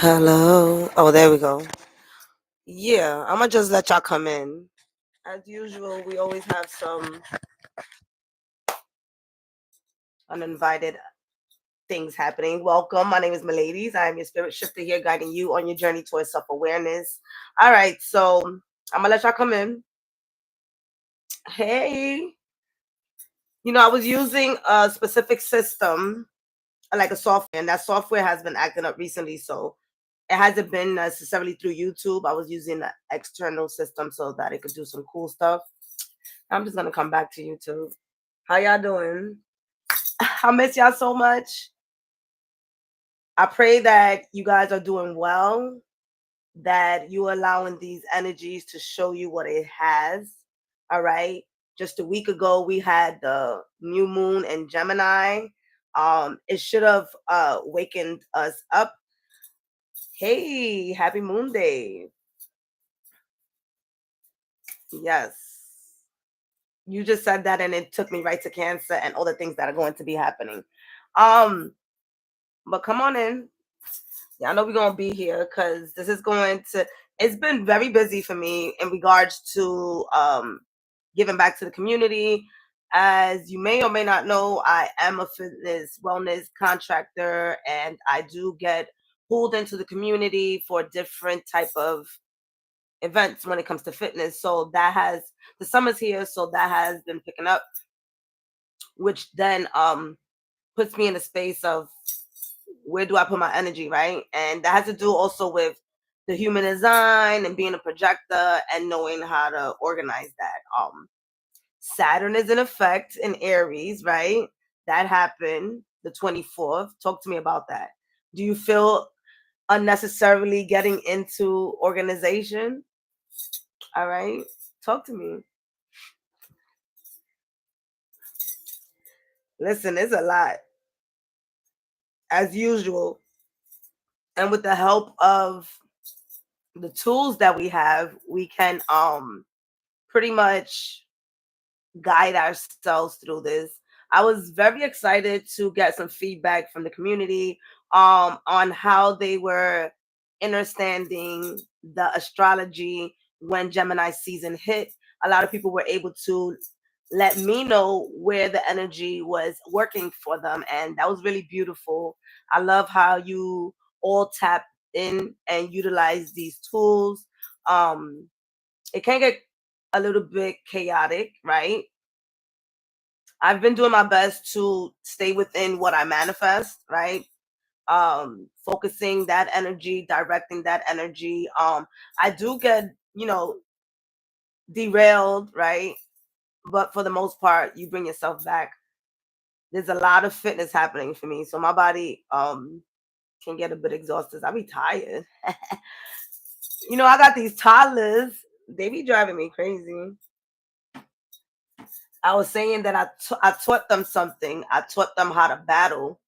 Hello. Oh, there we go. Yeah, I'm gonna just let y'all come in. As usual, we always have some uninvited things happening. Welcome. My name is Miladies. I am your spirit shifter here, guiding you on your journey towards self-awareness. All right, so I'm gonna let y'all come in. Hey, I was using a specific system, like a software, and that software has been acting up recently, so it hasn't been necessarily through YouTube. I was using the external system so that it could do some cool stuff. I'm just gonna come back to YouTube. How y'all doing? I miss y'all so much. I pray that you guys are doing well, that you allowing these energies to show you what it has. All right. Just a week ago, we had the new moon in Gemini. It should have wakened us up. Hey, happy moon day. Yes. You just said that and it took me right to Cancer and all the things that are going to be happening. But come on in. Y'all know we're gonna be here because this is going to. It's been very busy for me in regards to giving back to the community. As you may or may not know, I am a fitness wellness contractor, and I do get pulled into the community for different type of events when it comes to fitness. So that has the summer's here, so that has been picking up, which then puts me in a space of where do I put my energy, right? And that has to do also with the human design and being a projector and knowing how to organize that. Saturn is in effect in Aries, right? That happened the 24th. Talk to me about that. Do you feel unnecessarily getting into organization? All right. Talk to me. Listen, it's a lot. As usual. And with the help of the tools that we have, we can pretty much guide ourselves through this. I was very excited to get some feedback from the community on how they were understanding the astrology when Gemini season hit. A lot of people were able to let me know where the energy was working for them, and that was really beautiful. I love how you all tap in and utilize these tools. It can get a little bit chaotic, right? I've been doing my best to stay within what I manifest, right? Focusing that energy, directing that energy. I do get, derailed, right? But for the most part, you bring yourself back. There's a lot of fitness happening for me. So my body can get a bit exhausted. I be tired. I got these toddlers. They be driving me crazy. I was saying that I taught them something. I taught them how to battle.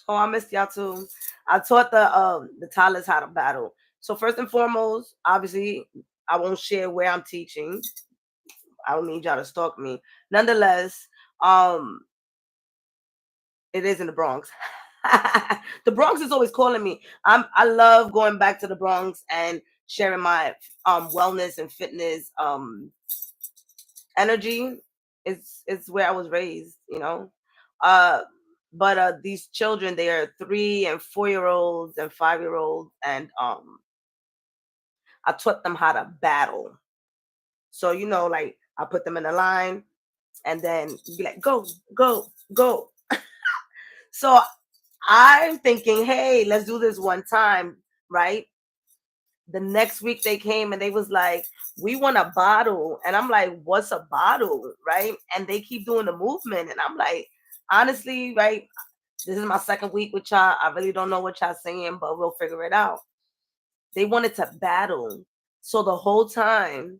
Oh, I missed y'all too. I taught the toddlers how to battle. So first and foremost, obviously, I won't share where I'm teaching. I don't need y'all to stalk me. Nonetheless, it is in the Bronx. The Bronx is always calling me. I love going back to the Bronx and sharing my wellness and fitness energy. It's where I was raised, but these children, they are 3 and 4 year olds and 5 year olds, and I taught them how to battle. So like I put them in a line and then be like, go, go, go. So I'm thinking, hey, let's do this one time, right? The next week they came and they was like, we want a bottle. And I'm like, what's a bottle? Right. And they keep doing the movement. And I'm like, honestly, right, this is my second week with y'all. I really don't know what y'all saying, but we'll figure it out. They wanted to battle. So the whole time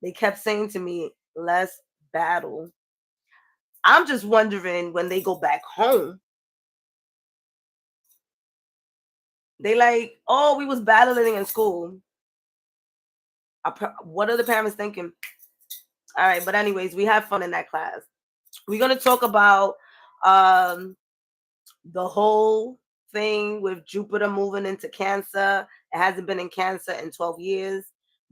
they kept saying to me, let's battle. I'm just wondering when they go back home, they like, oh, we was battling in school. What are the parents thinking? All right, but anyways, we have fun in that class. We're gonna talk about the whole thing with Jupiter moving into Cancer. It hasn't been in Cancer in 12 years.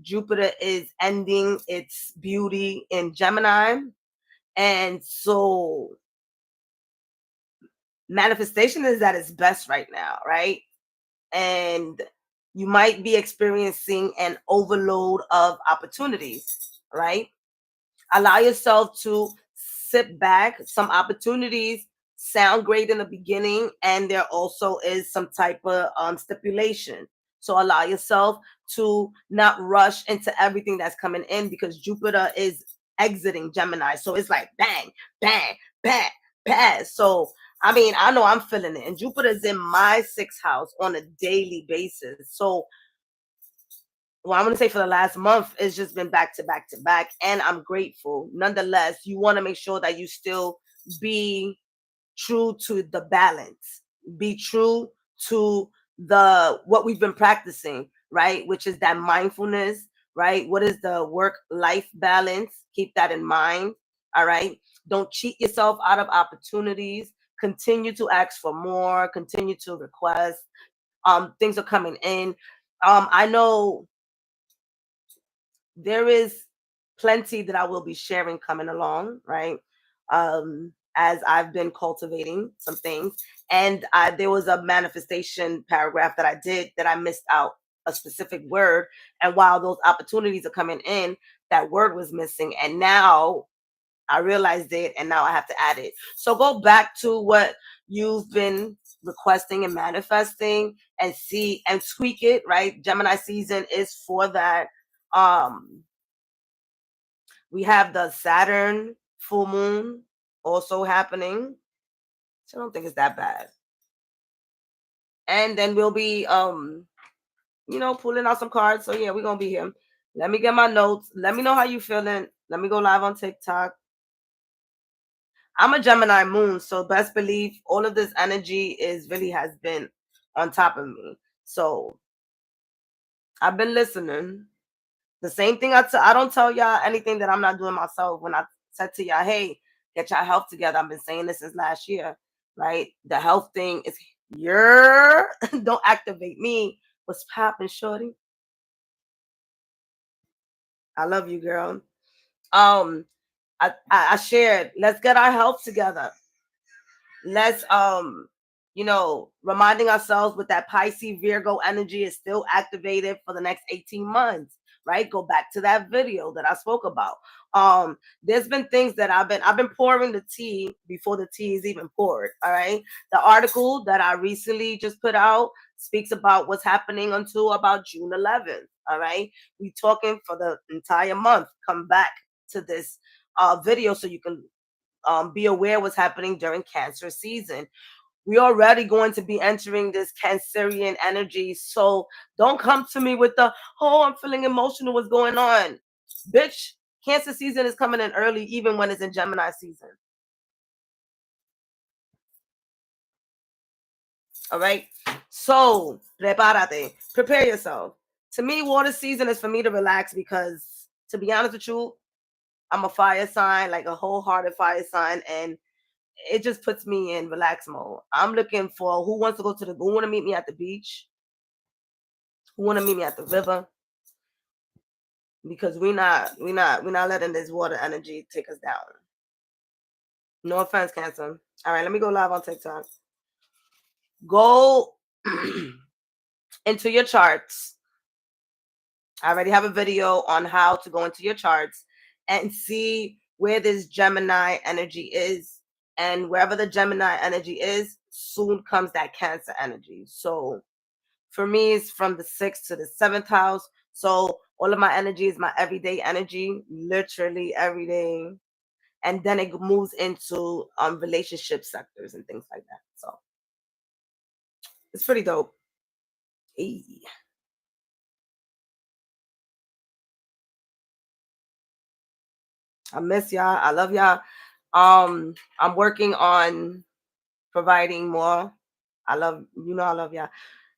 Jupiter is ending its beauty in Gemini. And so manifestation is at its best right now, right? And you might be experiencing an overload of opportunities, right? Allow yourself to sit back. Some opportunities sound great in the beginning, and there also is some type of stipulation. So allow yourself to not rush into everything that's coming in, because Jupiter is exiting Gemini. So it's like bang, bang, bang, bang. So I mean, I know I'm feeling it. And Jupiter is in my sixth house on a daily basis. So well, I'm going to say for the last month, it's just been back to back to back. And I'm grateful. Nonetheless, you want to make sure that you still be true to the balance, be true to the what we've been practicing, right? Which is that mindfulness, right? What is the work-life balance? Keep that in mind. All right. Don't cheat yourself out of opportunities. Continue to ask for more, continue to request. Things are coming in. I know there is plenty that I will be sharing coming along, right? As I've been cultivating some things. And there was a manifestation paragraph that I did that I missed out a specific word. And while those opportunities are coming in, that word was missing. And now I realized it, and now I have to add it. So go back to what you've been requesting and manifesting and see and tweak it, right? Gemini season is for that. We have the Saturn full moon also happening. So I don't think it's that bad. And then we'll be pulling out some cards. So yeah, we're gonna be here. Let me get my notes. Let me know how you feeling. Let me go live on TikTok. I'm a Gemini moon, so best believe all of this energy is really has been on top of me. So I've been listening. The same thing I don't tell y'all anything that I'm not doing myself. When I said to y'all, hey, get your health together. I've been saying this since last year, right? The health thing is your don't activate me. What's popping, shorty? I love you, girl. I shared, let's get our health together. Let's reminding ourselves with that Pisces Virgo energy is still activated for the next 18 months, right? Go back to that video that I spoke about. There's been things that I've been pouring the tea before the tea is even poured. All right. The article that I recently just put out speaks about what's happening until about June 11th. All right. We talking for the entire month. Come back to this video so you can be aware what's happening during Cancer season. We already going to be entering this Cancerian energy. So don't come to me with the, oh, I'm feeling emotional. What's going on? Bitch, Cancer season is coming in early, even when it's in Gemini season. All right. So prepárate. Prepare yourself. To me, water season is for me to relax because, to be honest with you, I'm a fire sign, like a wholehearted fire sign, and it just puts me in relax mode. I'm looking for who wants to go to who want to meet me at the beach, who want to meet me at the river, because we're not letting this water energy take us down. No offense, Cancer. All right, let me go live on TikTok. Go into your charts. I already have a video on how to go into your charts and see where this Gemini energy is. And wherever the Gemini energy is, soon comes that Cancer energy. So for me, it's from the 6th to the 7th house. So all of my energy is my everyday energy, literally every day. And then it moves into relationship sectors and things like that. So it's pretty dope. Hey. I miss y'all. I love y'all. I'm working on providing more. I love I love y'all.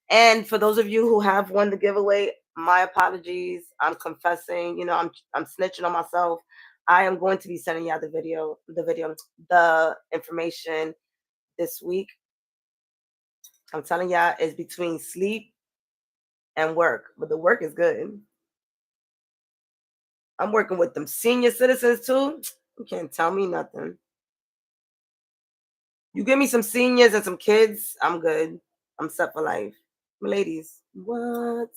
And for those of you who have won the giveaway, my apologies. I'm confessing. I'm snitching on myself. I am going to be sending y'all the information this week. I'm telling y'all, it's between sleep and work, but the work is good. I'm working with them senior citizens too. You can't tell me nothing. You give me some seniors and some kids, I'm good. I'm set for life. Ladies, what?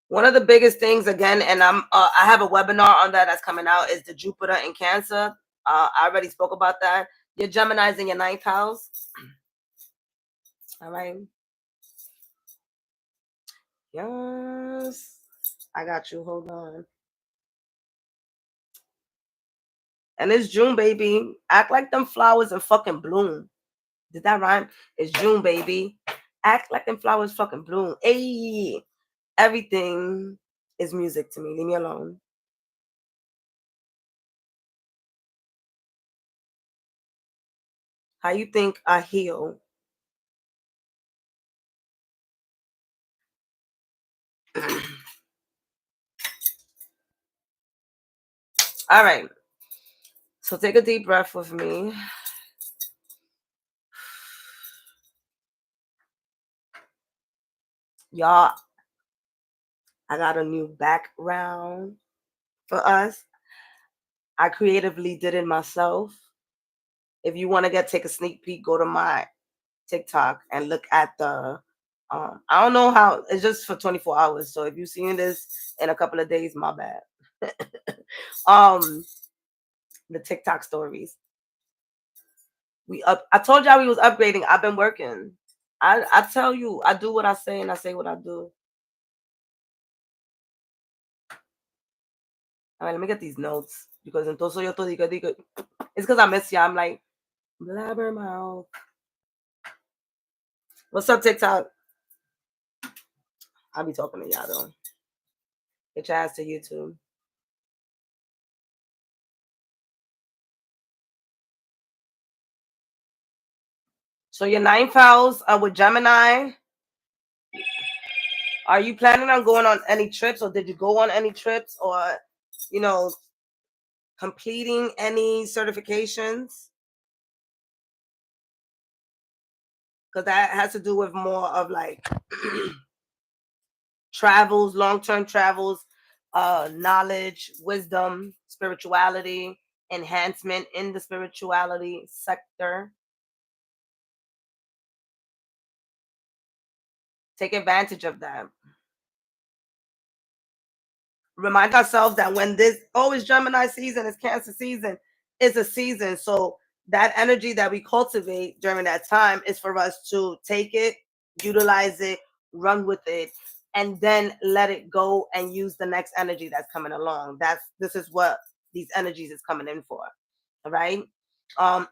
One of the biggest things again, and I have a webinar on that that's coming out, is the Jupiter in Cancer. I already spoke about that. Your Gemini's in your ninth house. All right. Yes. I got you. Hold on. And it's June, baby. Act like them flowers and fucking bloom. Did that rhyme? It's June, baby. Act like them flowers fucking bloom. Hey, everything is music to me. Leave me alone. How you think I heal? All right. So take a deep breath with me. Y'all, I got a new background for us. I creatively did it myself. If you want to take a sneak peek, go to my TikTok and look at the I don't know how, it's just for 24 hours. So if you're seeing this in a couple of days, my bad. um the TikTok stories. I told y'all we was upgrading. I've been working. I tell you, I do what I say and I say what I do. All right, let me get these notes because entonces yo todo digo, it's because I miss you. I'm like blabbermouth. What's up, TikTok? I'll be talking to y'all though. Get your ass to YouTube. So your ninth house with Gemini. Are you planning on going on any trips, or did you go on any trips, or you know, completing any certifications? Because that has to do with more of like travels, long-term travels, knowledge, wisdom, spirituality, enhancement in the spirituality sector. Take advantage of that. Remind ourselves that when this always Gemini season is Cancer season, is a season. So that energy that we cultivate during that time is for us to take it, utilize it, run with it, and then let it go and use the next energy that's coming along. This is what these energies is coming in for. All right. Um,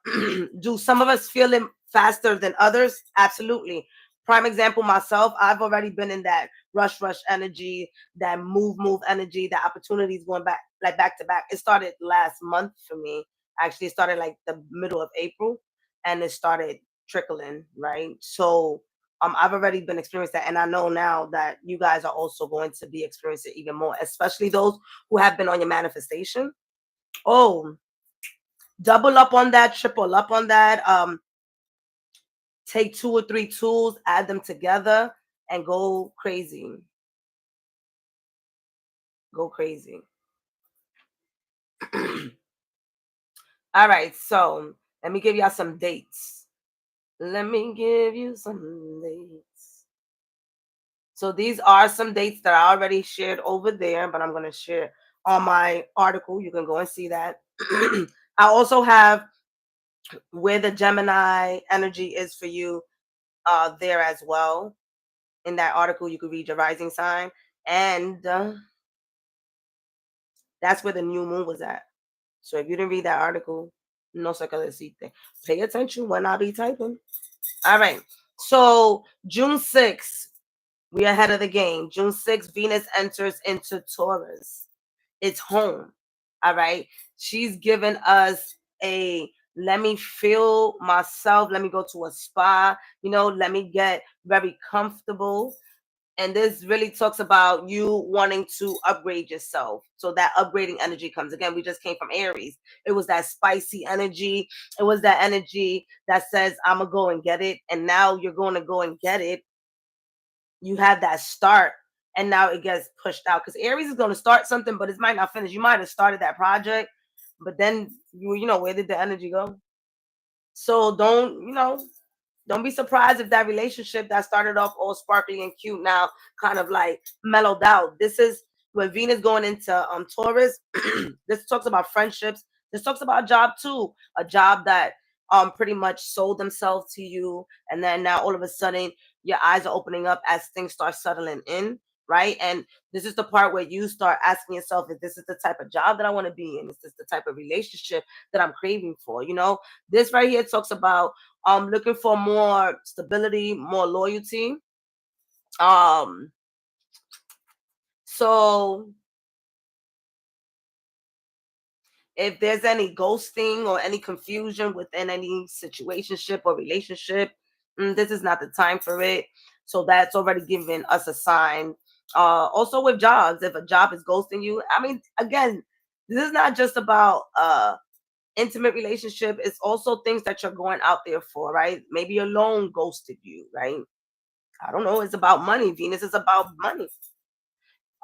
do some of us feel it faster than others? Absolutely. Prime example, myself, I've already been in that rush energy, that move energy, that opportunities going back, like back to back. It started last month for me. Actually, it started like the middle of April and it started trickling, right? So I've already been experiencing that. And I know now that you guys are also going to be experiencing even more, especially those who have been on your manifestation. Oh, double up on that, triple up on that. Take 2 or 3 tools, add them together, and go crazy. Go crazy. All right, so let me give y'all some dates. Let me give you some dates. So these are some dates that I already shared over there, but I'm going to share on my article. You can go and see that. I also have where the Gemini energy is for you there as well. In that article, you could read your rising sign, and that's where the new moon was at. So if you didn't read that article, no se decirte. Pay attention when I be typing. All right. So June 6th, we ahead of the game. June 6th, Venus enters into Taurus. It's home. All right. She's given us a let me feel myself. Let me go to a spa. Let me get very comfortable. And this really talks about you wanting to upgrade yourself. So that upgrading energy comes again. We just came from Aries. It was that spicy energy. It was that energy that says, I'm going to go and get it. And now you're going to go and get it. You had that start and now it gets pushed out because Aries is going to start something, but it might not finish. You might have started that project, but then you know, where did the energy go? So don't be surprised if that relationship that started off all sparkly and cute now kind of like mellowed out. This is when Venus going into Taurus. This talks about friendships. This talks about a job too. A job that pretty much sold themselves to you, and then now all of a sudden your eyes are opening up as things start settling in, right? And this is the part where you start asking yourself if this is the type of job that I want to be in. Is this the type of relationship that I'm craving for? You know, this right here talks about looking for more stability, more loyalty. So if there's any ghosting or any confusion within any situationship or relationship, this is not the time for it. So that's already giving us a sign. Also with jobs, if a job is ghosting you, I mean, again, this is not just about intimate relationship. It's also things that you're going out there for, right? Maybe your loan ghosted you, right? I don't know. It's about money. Venus is about money.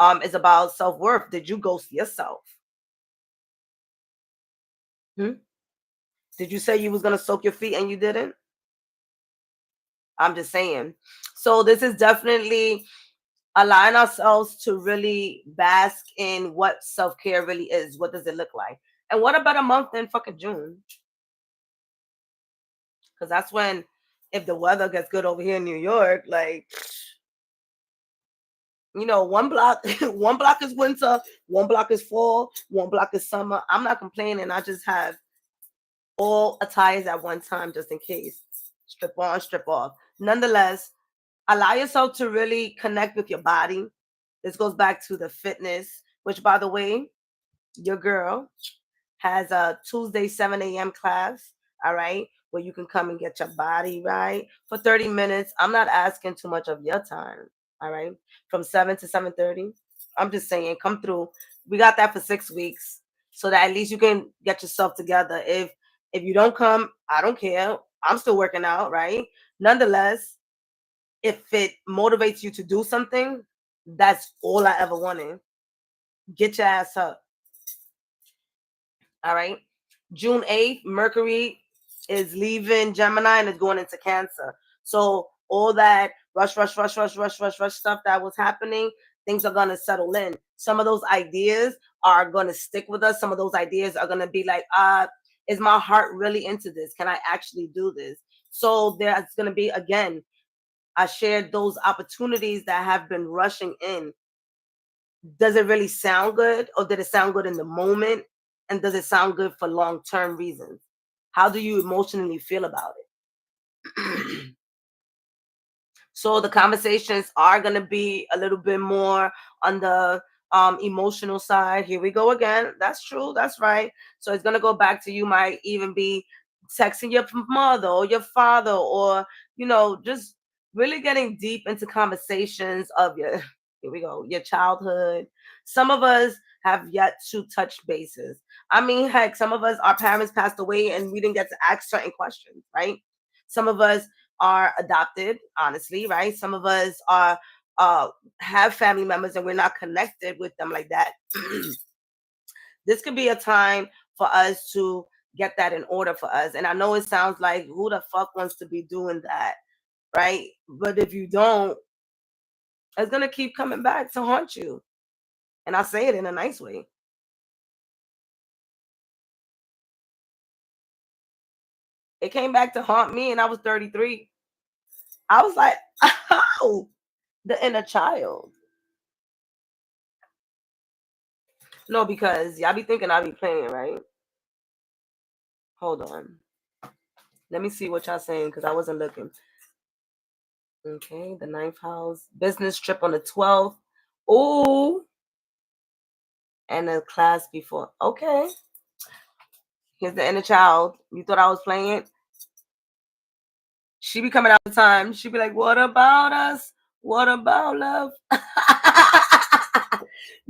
It's about self-worth. Did you ghost yourself? Hmm? Did you say you was gonna soak your feet and you didn't? I'm just saying. So this is definitely allowing ourselves to really bask in what self-care really is. What does it look like? And what about a month in fucking June? Because that's when, if the weather gets good over here in New York, like, you know, one block, one block is winter, one block is fall, one block is summer. I'm not complaining. I just have all attires at one time just in case. Strip on, strip off. Nonetheless, allow yourself to really connect with your body. This goes back to the fitness, which, by the way, your girl has a Tuesday 7 a.m. class, all right, where you can come and get your body right for 30 minutes. I'm not asking too much of your time, all right, from 7 to 7:30. I'm just saying, come through. We got that for 6 weeks so that at least you can get yourself together. If you don't come, I don't care. I'm still working out, right? Nonetheless, if it motivates you to do something, that's all I ever wanted. Get your ass up. All right. June 8th, Mercury is leaving Gemini and is going into Cancer. So all that rush stuff that was happening, things are going to settle in. Some of those ideas are going to stick with us. Some of those ideas are going to be like, is my heart really into this? Can I actually do this? So there's going to be, again, I shared those opportunities that have been rushing in. Does it really sound good, or did it sound good in the moment? And does it sound good for long-term reasons? How do you emotionally feel about it? So the conversations are going to be a little bit more on the emotional side. Here we go again. That's true. That's right. So it's going to go back to, you might even be texting your mother or your father, or, you know, just really getting deep into conversations of your, here we go, your childhood. Some of us have yet to touch bases. I mean, heck, some of us, our parents passed away and we didn't get to ask certain questions, right? Some of us are adopted, honestly, right? Some of us are have family members and we're not connected with them like that. This could be a time for us to get that in order for us. And I know it sounds like, who the fuck wants to be doing that, right? But if you don't, it's gonna keep coming back to haunt you. And I say it in a nice way. It came back to haunt me, and I was 33. I was like, oh, the inner child. No, because y'all be thinking I be playing, right? Hold on. Let me see what y'all saying because I wasn't looking. Okay, the ninth house. Business trip on the 12th. Ooh. And the class before. Okay. Here's the inner child. You thought I was playing? She be coming out the time. She be like, what about us? What about love?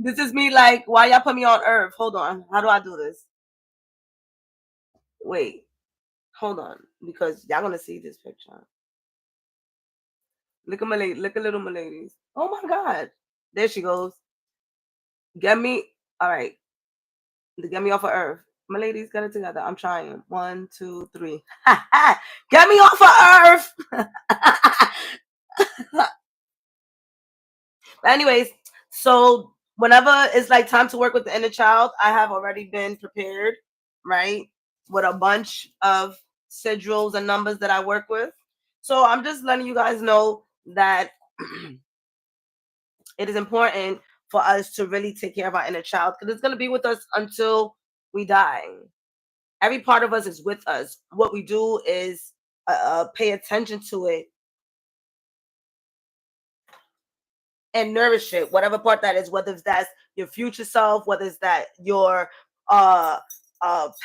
This is me like, why y'all put me on earth? Hold on. How do I do this? Wait, hold on. Because y'all gonna see this picture. Look at my lady, look at little my ladies. Oh my god. There she goes. Get me all right. Get me off of earth. My ladies, get it together. I'm trying. One, two, three. Get me off of earth. But anyways, so whenever it's like time to work with the inner child, I have already been prepared, right? With a bunch of sigils and numbers that I work with. So I'm just letting you guys know that it is important for us to really take care of our inner child because it's going to be with us until we die. Every part of us is with us. What we do is pay attention to it and nourish it, whatever part that is, whether that's your future self, whether it's that your uh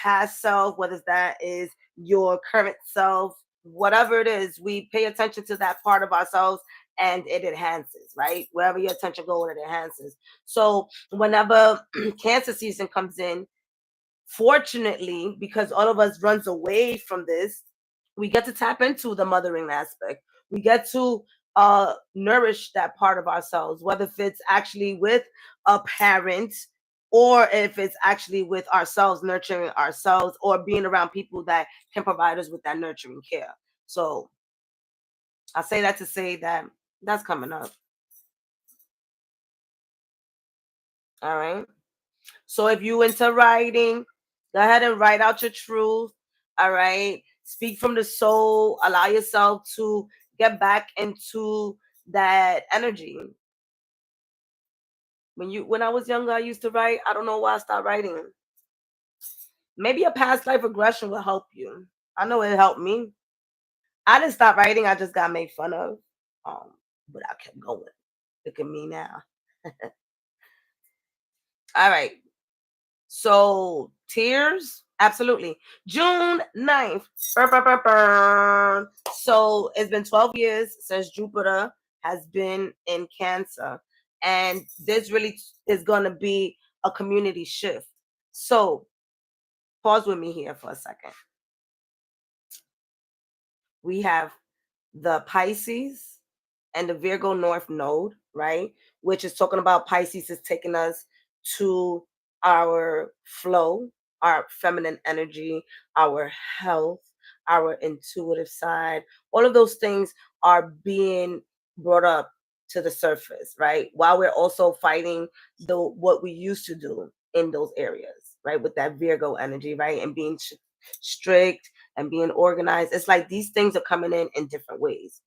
past self, whether that is your current self, whatever it is, we pay attention to that part of ourselves and it enhances, right? Wherever your attention goes, it enhances. So whenever cancer season comes in, fortunately, because all of us runs away from this, we get to tap into the mothering aspect. We get to nourish that part of ourselves, whether if it's actually with a parent or if it's actually with ourselves, nurturing ourselves, or being around people that can provide us with that nurturing care. So I say that to say that that's coming up. All right. So if you into writing, go ahead and write out your truth. All right. Speak from the soul. Allow yourself to get back into that energy. When I was younger, I used to write. I don't know why I stopped writing. Maybe a past life regression will help you. I know it helped me. I didn't stop writing. I just got made fun of. But I kept going. Look at me now. All right. So tears, absolutely. June 9th. Burr, burr, burr, burr. So it's been 12 years since Jupiter has been in Cancer. And this really is going to be a community shift. So pause with me here for a second. We have the Pisces and the Virgo North Node, right? Which is talking about Pisces is taking us to our flow, our feminine energy, our health, our intuitive side. All of those things are being brought up to the surface, right? While we're also fighting the what we used to do in those areas, right? With that Virgo energy, right? And being strict and being organized. It's like these things are coming in different ways.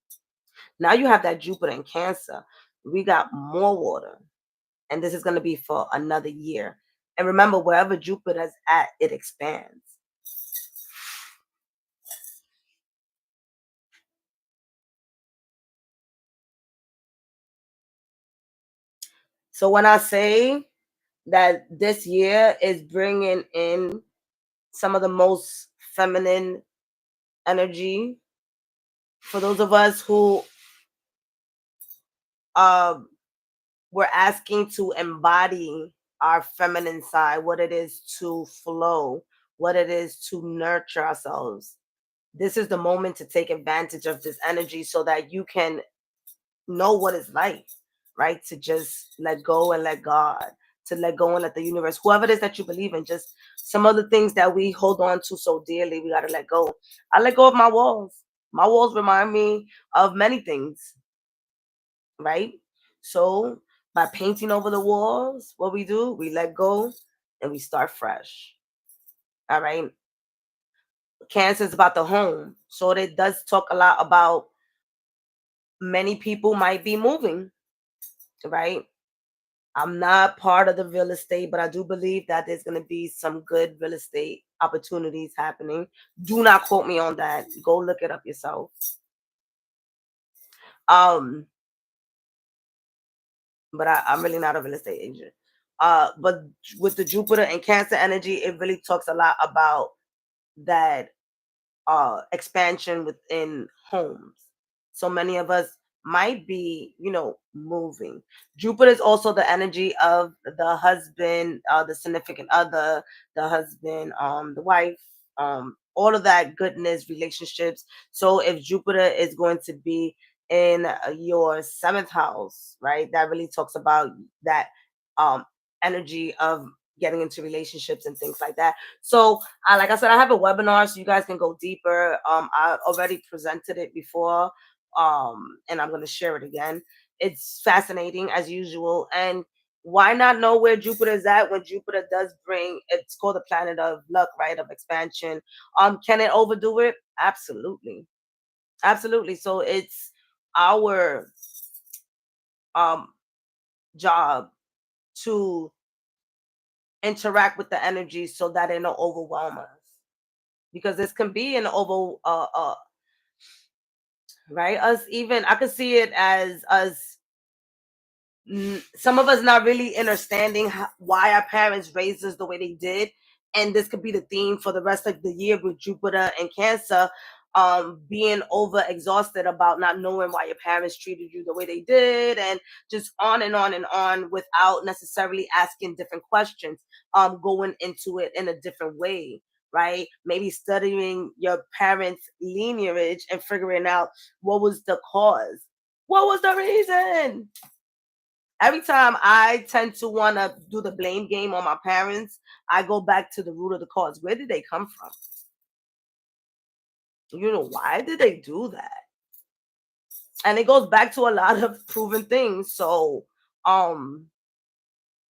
Now you have that Jupiter in Cancer. We got more water, and this is going to be for another year. And remember, wherever Jupiter's at, it expands. So when I say that this year is bringing in some of the most feminine energy, for those of us who uh, we're asking to embody our feminine side, what it is to flow, what it is to nurture ourselves. This is the moment to take advantage of this energy so that you can know what it's like, right? To just let go and let God, to let go and let the universe, whoever it is that you believe in, just some of the things that we hold on to so dearly, we got to let go. I let go of my walls. My walls remind me of many things, right? So by painting over the walls, what we do, we let go and we start fresh. All right. Cancer is about the home. So it does talk a lot about many people might be moving, right? I'm not part of the real estate, but I do believe that there's going to be some good real estate opportunities happening. Do not quote me on that. Go look it up yourself. Um, but I'm really not a real estate agent. But with the Jupiter and Cancer energy, it really talks a lot about that expansion within homes. So many of us might be, moving. Jupiter is also the energy of the husband, the significant other, the husband, the wife, all of that goodness, relationships. So if Jupiter is going to be in your seventh house, right, that really talks about that um energy of getting into relationships and things like that. So like I said, I have a webinar so you guys can go deeper. I already presented it before, and I'm going to share it again. It's fascinating as usual. And why not know where Jupiter is at when Jupiter does bring, it's called the planet of luck, right, of expansion. Can it overdo it? Absolutely. Absolutely. So it's our um job to interact with the energy so that it don't overwhelm us, because this can be an over right, us, even I could see it as us, some of us not really understanding why our parents raised us the way they did. And this could be the theme for the rest of the year with Jupiter and Cancer, being over exhausted about not knowing why your parents treated you the way they did, and just on and on and on without necessarily asking different questions, going into it in a different way, right? Maybe studying your parents lineage and figuring out what was the cause, what was the reason. Every time I tend to want to do the blame game on my parents, I go back to the root of the cause. Where did they come from? Why did they do that? And it goes back to a lot of proven things. So,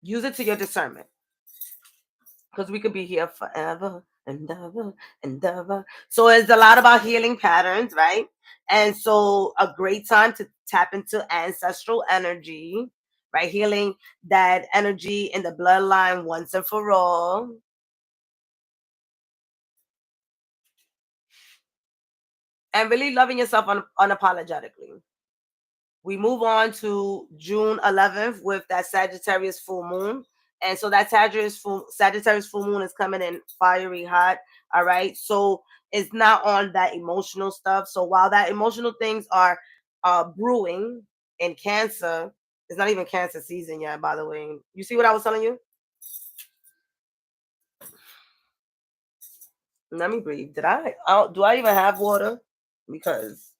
use it to your discernment, because we could be here forever and ever and ever. So it's a lot about healing patterns, right? And so a great time to tap into ancestral energy, right? Healing that energy in the bloodline once and for all. And really loving yourself unapologetically. We move on to June 11th with that Sagittarius full moon. And so that Sagittarius full moon is coming in fiery hot. All right. So it's not on that emotional stuff. So while that emotional things are brewing in Cancer, it's not even Cancer season yet, by the way. You see what I was telling you? Let me breathe. Do I even have water? Because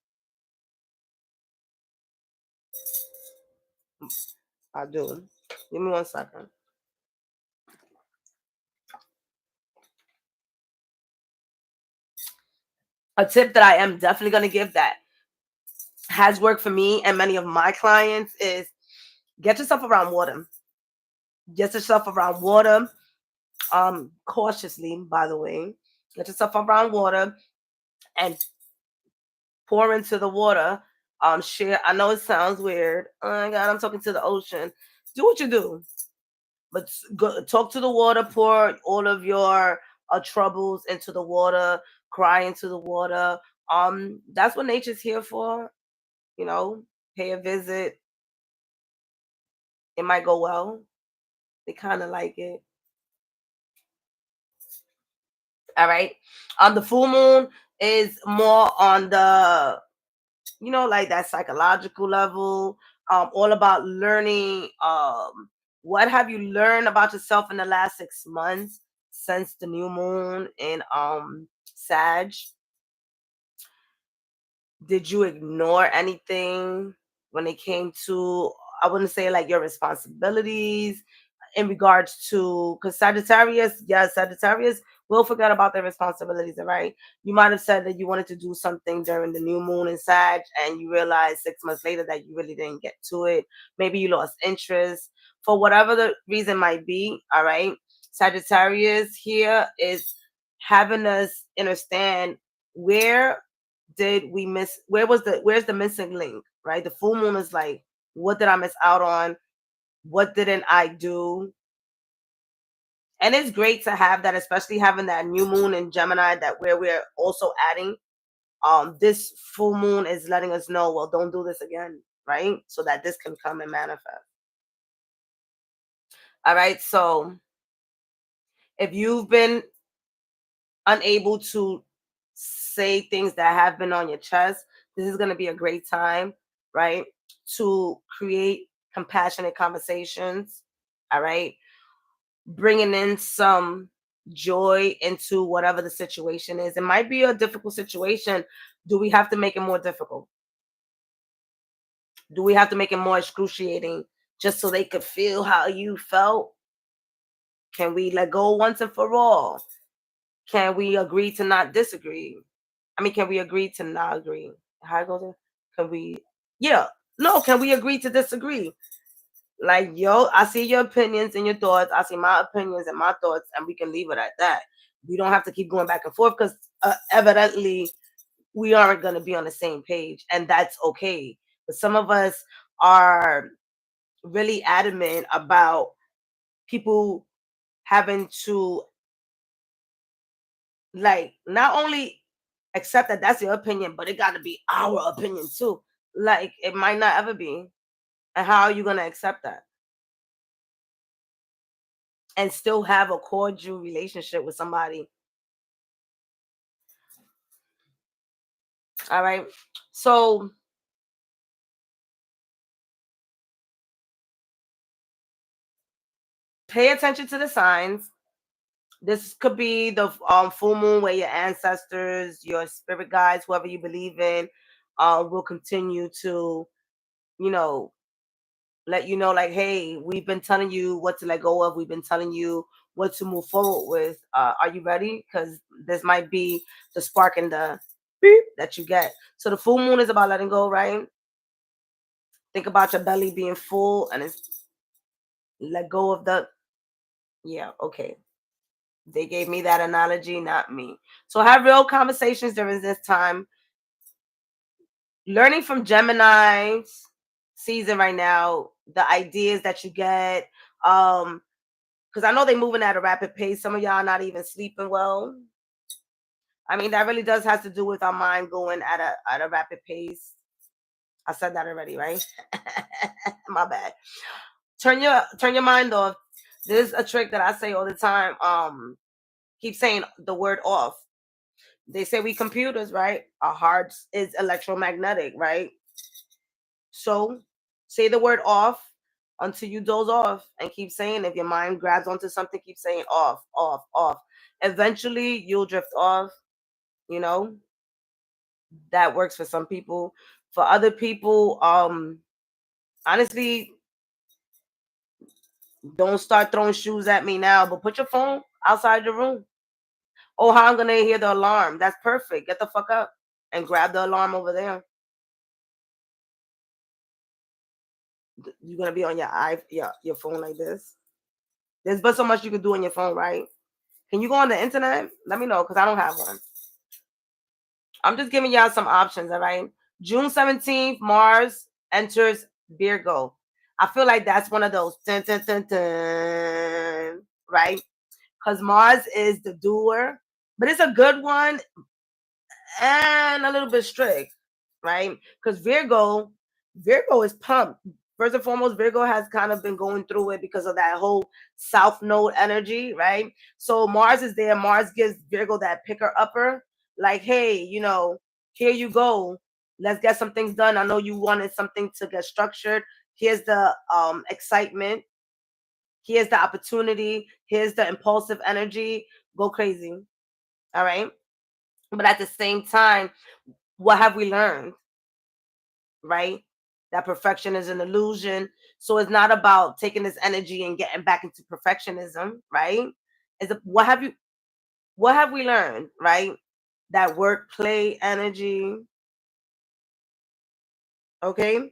I do. Give me 1 second. A tip that I am definitely going to give that has worked for me and many of my clients is get yourself around water. Get yourself around water, cautiously, by the way. Get yourself around water and pour into the water. Share. I know it sounds weird. Oh my God, I'm talking to the ocean. Do what you do, but go, talk to the water. Pour all of your troubles into the water. Cry into the water. That's what nature's here for. You know, pay a visit. It might go well. They kind of like it. All right. The full moon is more on the, like that psychological level, all about learning. What have you learned about yourself in the last 6 months since the new moon in Sag? Did you ignore anything when it came to, I wouldn't say like your responsibilities, in regards to, because Sagittarius, yes, Sagittarius will forget about their responsibilities, all right? You might have said that you wanted to do something during the new moon in Sag, and you realized 6 months later that you really didn't get to it. Maybe you lost interest for whatever the reason might be, all right? Sagittarius here is having us understand where did we miss, where's the missing link, right? The full moon is like, what did I miss out on? What didn't I do? And it's great to have that, especially having that new moon in Gemini, that where we're also adding this full moon is letting us know, well, don't do this again, right? So that this can come and manifest. All right. So if you've been unable to say things that have been on your chest, this is going to be a great time, right? To create compassionate conversations, all right? Bringing in some joy into whatever the situation is. It might be a difficult situation. Do we have to make it more difficult? Do we have to make it more excruciating just so they could feel how you felt? Can we let go once and for all? Can we agree to not disagree? I mean, can we agree to not agree? How it goes? Can we? Yeah. No. Can we agree to disagree? Like, yo, I see your opinions and your thoughts. I see my opinions and my thoughts, and we can leave it at that. We don't have to keep going back and forth because evidently we aren't going to be on the same page, and that's okay. But some of us are really adamant about people having to, like, not only accept that that's your opinion, but it got to be our opinion too. Like, it might not ever be. And how are you going to accept that and still have a cordial relationship with somebody? All right. So pay attention to the signs. This could be the full moon where your ancestors, your spirit guides, whoever you believe in, will continue to, you know, let you know, like, hey, we've been telling you what to let go of. We've been telling you what to move forward with. Are you ready? Because this might be the spark and the beep that you get. So the full moon is about letting go, right? Think about your belly being full and it's let go of the, yeah, okay. They gave me that analogy, not me. So have real conversations during this time. Learning from Gemini's season right now, the ideas that you get. Because I know they're moving at a rapid pace. Some of y'all not even sleeping well. I mean, that really does have to do with our mind going at a rapid pace. I said that already, right? My bad. Turn your mind off. This is a trick that I say all the time. Keep saying the word off. They say we computers, right? Our hearts is electromagnetic, right? So say the word off until you doze off and keep saying, if your mind grabs onto something, keep saying off, off, off. Eventually you'll drift off, you know. That works for some people. For other people, honestly, don't start throwing shoes at me now, but put your phone outside the room. Oh, how I'm gonna hear the alarm. That's perfect. Get the fuck up and grab the alarm over there. You're gonna be on your phone like this. There's but so much you can do on your phone, right? Can you go on the internet? Let me know because I don't have one. I'm just giving y'all some options, all right? June 17th, Mars enters Virgo. I feel like that's one of those dun, dun, dun, dun, right? Because Mars is the doer, but it's a good one and a little bit strict, right? Because Virgo is pumped. First and foremost, Virgo has kind of been going through it because of that whole South Node energy, right? So Mars is there. Mars gives Virgo that picker upper, like, hey, here you go. Let's get some things done. I know you wanted something to get structured. Here's the excitement. Here's the opportunity. Here's the impulsive energy. Go crazy. All right. But at the same time, what have we learned? Right? That perfection is an illusion. So it's not about taking this energy and getting back into perfectionism, right? What have we learned, right? That work play energy, okay?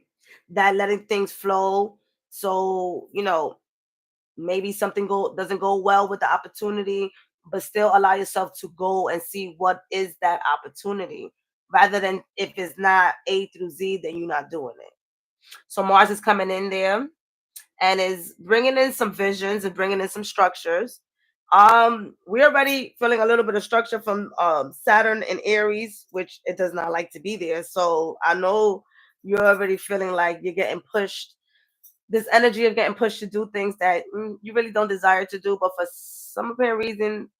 That letting things flow. So, maybe something doesn't go well with the opportunity, but still allow yourself to go and see what is that opportunity rather than if it's not A through Z, then you're not doing it. So Mars is coming in there and is bringing in some visions and bringing in some structures. We're already feeling a little bit of structure from Saturn and Aries, which it does not like to be there. So I know you're already feeling like you're getting pushed. This energy of getting pushed to do things that you really don't desire to do, but for some apparent reason,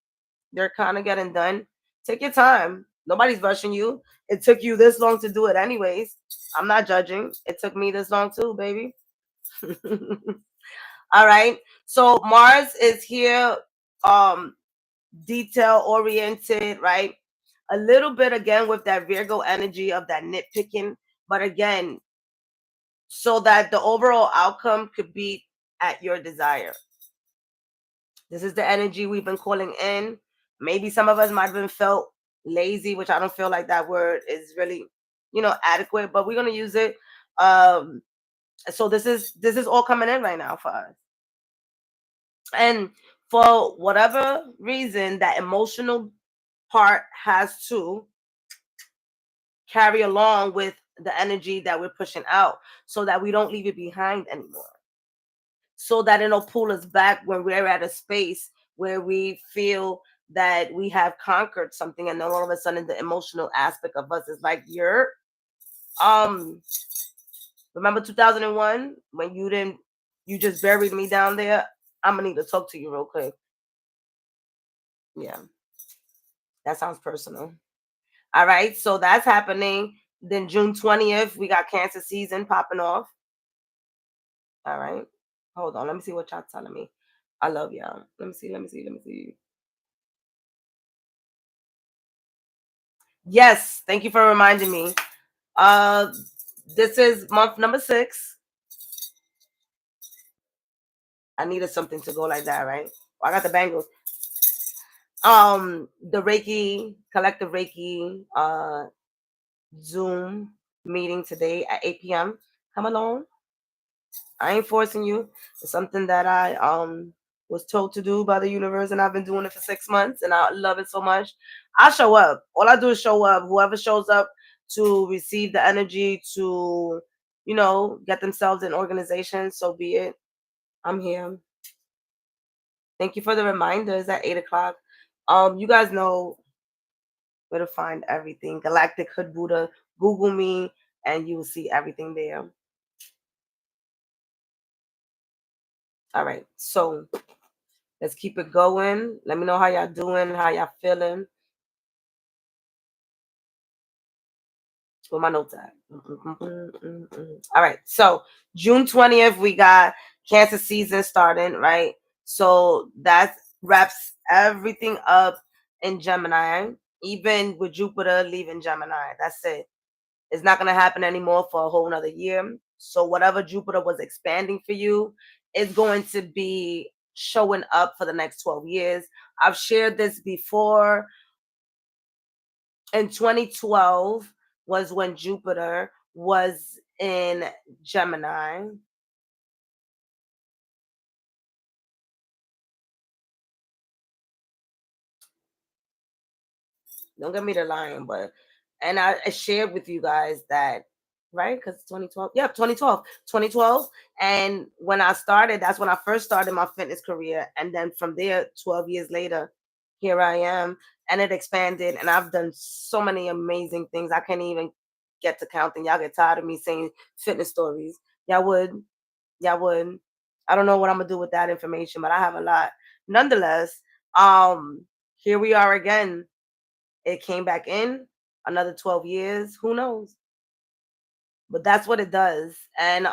they're kind of getting done. Take your time. Nobody's rushing you. It took you this long to do it anyways. I'm not judging. It took me this long too, baby. All right. So Mars is here, detail oriented, right? A little bit again with that Virgo energy of that nitpicking, but again, so that the overall outcome could be at your desire. This is the energy we've been calling in. Maybe some of us might have been felt lazy, which I don't feel like that word is really, adequate, but we're gonna use it. So this is all coming in right now for us. And for whatever reason, that emotional part has to carry along with the energy that we're pushing out so that we don't leave it behind anymore. So that it'll pull us back when we're at a space where we feel that we have conquered something, and then all of a sudden the emotional aspect of us is like, you're remember 2001 when you just buried me down there? I'm gonna need to talk to you real quick. Yeah, that sounds personal. All right, so that's happening. Then June 20th, we got Cancer season popping off. All right. Hold on. Let me see what y'all telling me. I love y'all. Let me see. Yes, thank you for reminding me. Uh this is month number 6. I needed something to go like that, right? Well, I got the bangles. The Reiki, collective Reiki, Zoom meeting today at 8 p.m. Come along. I ain't forcing you. It's something that I was told to do by the universe, and I've been doing it for 6 months, and I love it so much. I show up. All I do is show up. Whoever shows up to receive the energy to, get themselves in organization, so be it. I'm here. Thank you for the reminders at 8 o'clock. You guys know where to find everything. Galactic Hood Buddha. Google me, and you will see everything there. All right. So let's keep it going. Let me know how y'all doing, how y'all feeling. Where my notes at? All right. So June 20th, we got Cancer season starting, right? So that wraps everything up in Gemini, even with Jupiter leaving Gemini. That's it. It's not going to happen anymore for a whole nother year. So whatever Jupiter was expanding for you is going to be showing up for the next 12 years. I've shared this before. In 2012 was when Jupiter was in Gemini. Don't get me to lying, but and I shared with you guys that, right? Because 2012, yeah, 2012. And when I started, that's when I first started my fitness career. And then from there, 12 years later, here I am. And it expanded, and I've done so many amazing things. I can't even get to counting. Y'all get tired of me saying fitness stories. Y'all would. Y'all would. I don't know what I'm gonna do with that information, but I have a lot. Nonetheless, here we are again. It came back in another 12 years. Who knows? But that's what it does. And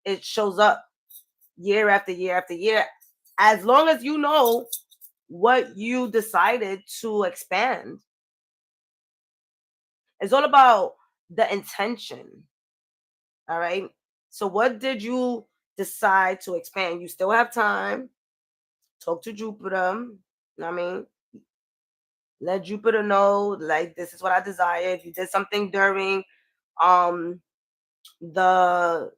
it shows up year after year after year. As long as you know what you decided to expand. It's all about the intention. All right. So what did you decide to expand? You still have time. Talk to Jupiter. You know what I mean? Let Jupiter know, like, this is what I desire. If you did something during um the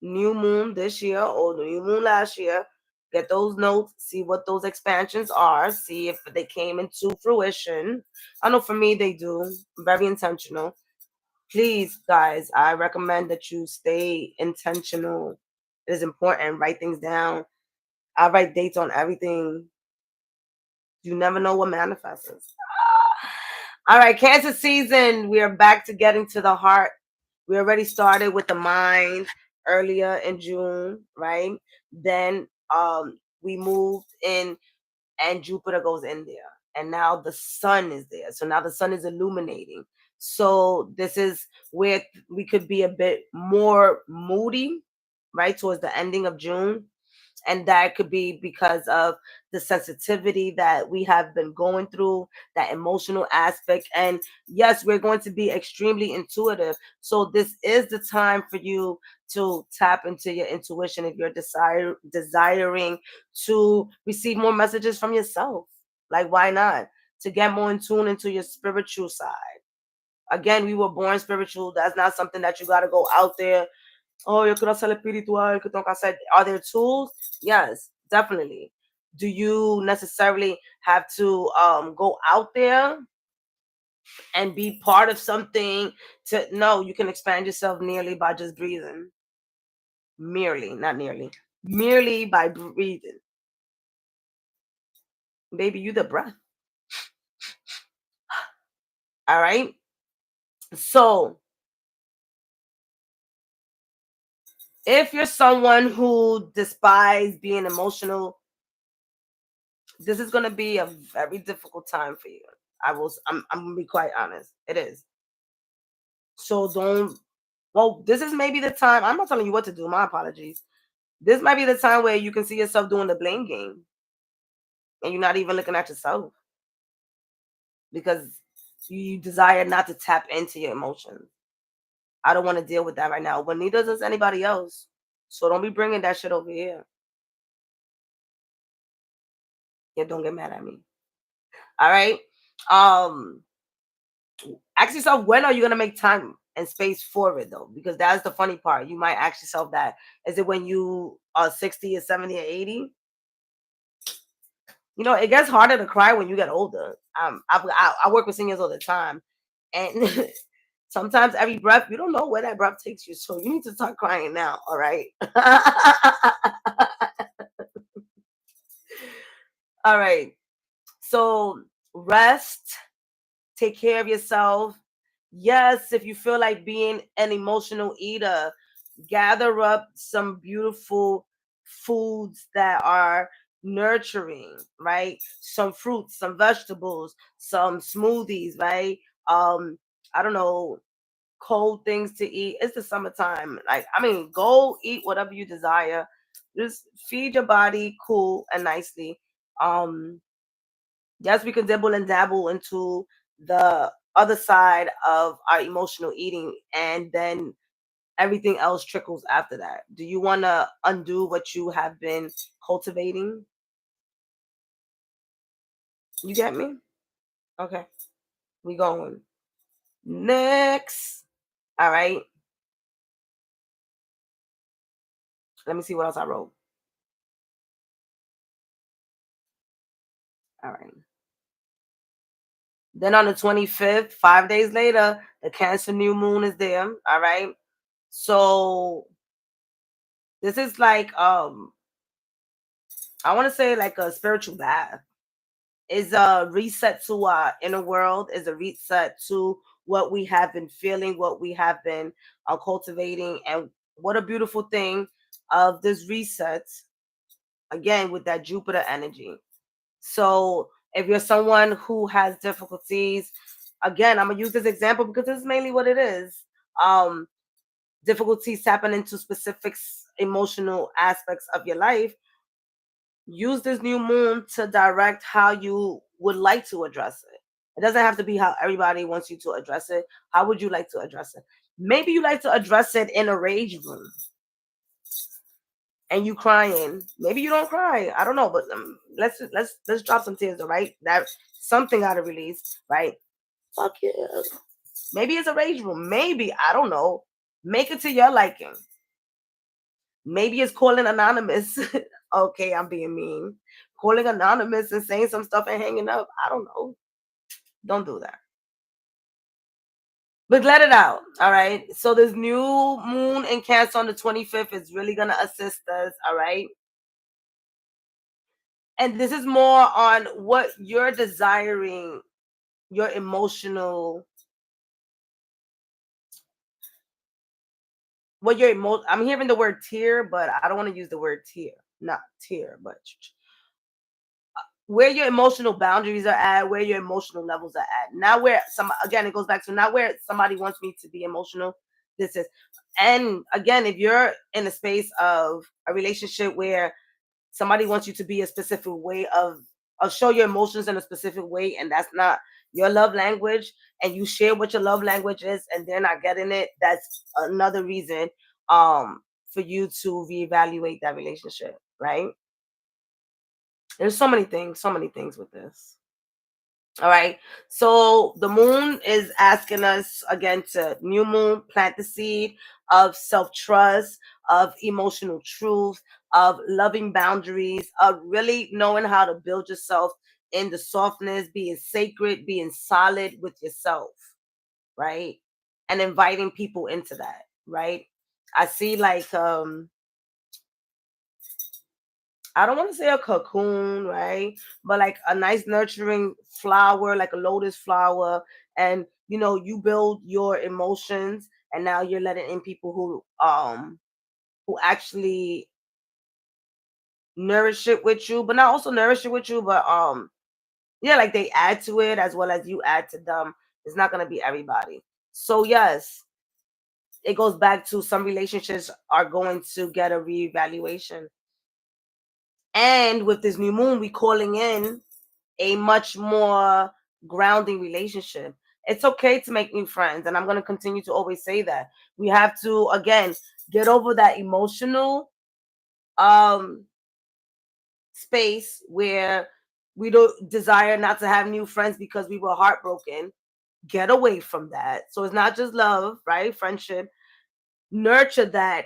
new moon this year or the new moon last year, get those notes, see what those expansions are, see if they came into fruition. I know for me they do. Very intentional. Please, guys, I recommend that you stay intentional. It is important. Write things down. I write dates on everything. You never know what manifests. All right, Cancer season. We are back to getting to the heart. We already started with the mind earlier in June, right? Then we moved in, and Jupiter goes in there. and now the sun is there. So now the sun is illuminating. So this is where we could be a bit more moody, right, towards the ending of June. And that could be because of the sensitivity that we have been going through, that emotional aspect. And yes, we're going to be extremely intuitive. So this is the time for you to tap into your intuition if you're desiring to receive more messages from yourself. Like, why not? To get more in tune into your spiritual side. Again, we were born spiritual. That's not something that you got to go out there. Oh, yo quiero ser espiritual, que tengo que hacer. Are there tools? Yes, definitely. Do you necessarily have to go out there and be part of something? To no, you can expand yourself nearly by just breathing. Merely, not nearly. Merely by breathing. Baby, you the breath. All right. So if you're someone who despise being emotional, this is gonna be a very difficult time for you. I'm gonna be quite honest. It is. So don't well, this is maybe the time. I'm not telling you what to do, my apologies. This might be the time where you can see yourself doing the blame game and you're not even looking at yourself because you desire not to tap into your emotions. I don't want to deal with that right now, but neither does anybody else. So don't be bringing that shit over here. Yeah, don't get mad at me. All right. Um, Ask yourself, when are you gonna make time and space for it though? Because that's the funny part. You might ask yourself that. Is it when you are 60 or 70 or 80? You know, it gets harder to cry when you get older. I work with seniors all the time, and sometimes every breath, you don't know where that breath takes you. So you need to start crying now. All right. All right. So rest, take care of yourself. Yes, if you feel like being an emotional eater, gather up some beautiful foods that are nurturing, right? Some fruits, some vegetables, some smoothies, right? Um, I don't know, cold things to eat. It's the summertime. Like, I mean, go eat whatever you desire. Just feed your body cool and nicely. Um, yes, we can dibble and dabble into the other side of our emotional eating, and then everything else trickles after that. Do you want to undo what you have been cultivating? You get me? Okay, we going next. All right, let me see what else I wrote. All right, then on the 25th, 5 days later, the Cancer new moon is there. All right, so this is like I want to say like a spiritual bath. Is a reset to our inner world, is a reset to what we have been feeling, what we have been cultivating. And what a beautiful thing of this reset, again, with that Jupiter energy. So if you're someone who has difficulties, again, I'm gonna use this example because this is mainly what it is. Um, Difficulties tapping into specific emotional aspects of your life. Use this new moon to direct how you would like to address it. It doesn't have to be how everybody wants you to address it. How would you like to address it? Maybe you like to address it in a rage room and you crying. Maybe you don't cry. I don't know, but let's drop some tears, all right? That something got to release, right? Fuck yeah. Maybe it's a rage room. Maybe I don't know. Make it to your liking. Maybe it's calling anonymous. Okay, I'm being mean. Calling anonymous and saying some stuff and hanging up. I don't know. Don't do that. But let it out. All right. So this new moon in Cancer on the 25th is really gonna assist us. All right. And this is more on what you're desiring, your emotional, what your I'm hearing the word tear, but I don't want to use the word tear. Not tear, but where your emotional boundaries are at, where your emotional levels are at. Not where some, again, it goes back to not where somebody wants me to be emotional. This is, and again, if you're in a space of a relationship where somebody wants you to be a specific way of show your emotions in a specific way, and that's not your love language, and you share what your love language is, and they're not getting it, that's another reason for you to reevaluate that relationship, right? There's so many things with this. All right. So the moon is asking us again to new moon, plant the seed of self trust, of emotional truth, of loving boundaries, of really knowing how to build yourself in the softness, being sacred, being solid with yourself, right? And inviting people into that, right? I see like I don't want to say a cocoon, right? But like a nice nurturing flower, like a lotus flower. And you build your emotions, and now you're letting in people who actually nourish it with you, but not also nourish it with you, but yeah, like they add to it as well as you add to them. It's not gonna be everybody. So yes, it goes back to some relationships are going to get a reevaluation. And with this new moon, we calling in a much more grounding relationship. It's okay to make new friends, and I'm going to continue to always say that. We have to again get over that emotional um space where we don't desire not to have new friends because we were heartbroken. Get away from that. So it's not just love, right? Friendship, nurture that.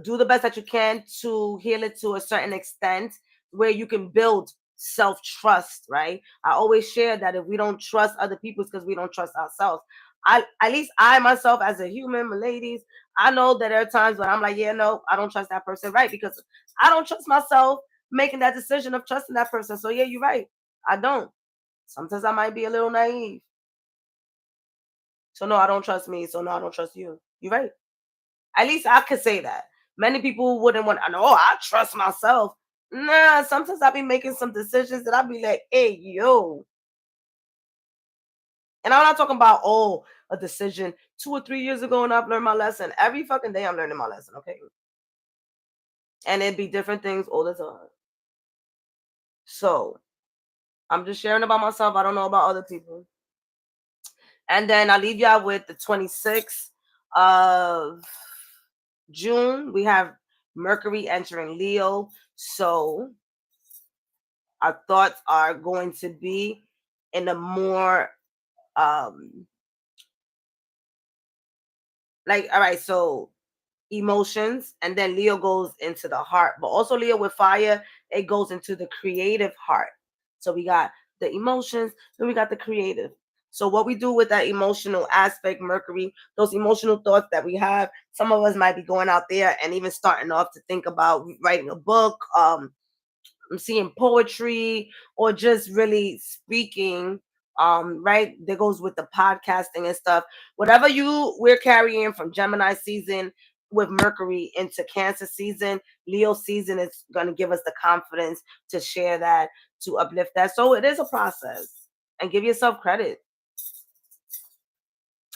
Do the best that you can to heal it to a certain extent where you can build self-trust, right? I always share that if we don't trust other people, it's because we don't trust ourselves. At least I myself as a human, my ladies, I know that there are times when I'm like, yeah, no, I don't trust that person, right? Because I don't trust myself making that decision of trusting that person. So yeah, you're right. I don't. Sometimes I might be a little naive. So no, I don't trust me. So no, I don't trust you. You're right. At least I could say that. Many people wouldn't want. I know I trust myself. Nah, sometimes I be making some decisions that I be like, "Hey, yo," and I'm not talking about a decision 2 or 3 years ago, and I've learned my lesson. Every fucking day, I'm learning my lesson. Okay, and it'd be different things all the time. So I'm just sharing about myself. I don't know about other people. And then I leave y'all with the 26th of June. We have Mercury entering Leo. So our thoughts are going to be in a more like, all right, so emotions, and then Leo goes into the heart, but also Leo with fire, it goes into the creative heart. So we got the emotions, then we got the creative. So what we do with that emotional aspect, Mercury, those emotional thoughts that we have, some of us might be going out there and even starting off to think about writing a book, I'm seeing poetry, or just really speaking. Right, there goes with the podcasting and stuff. Whatever we're carrying from Gemini season with Mercury into Cancer season, Leo season is going to give us the confidence to share that, to uplift that. So it is a process, and give yourself credit.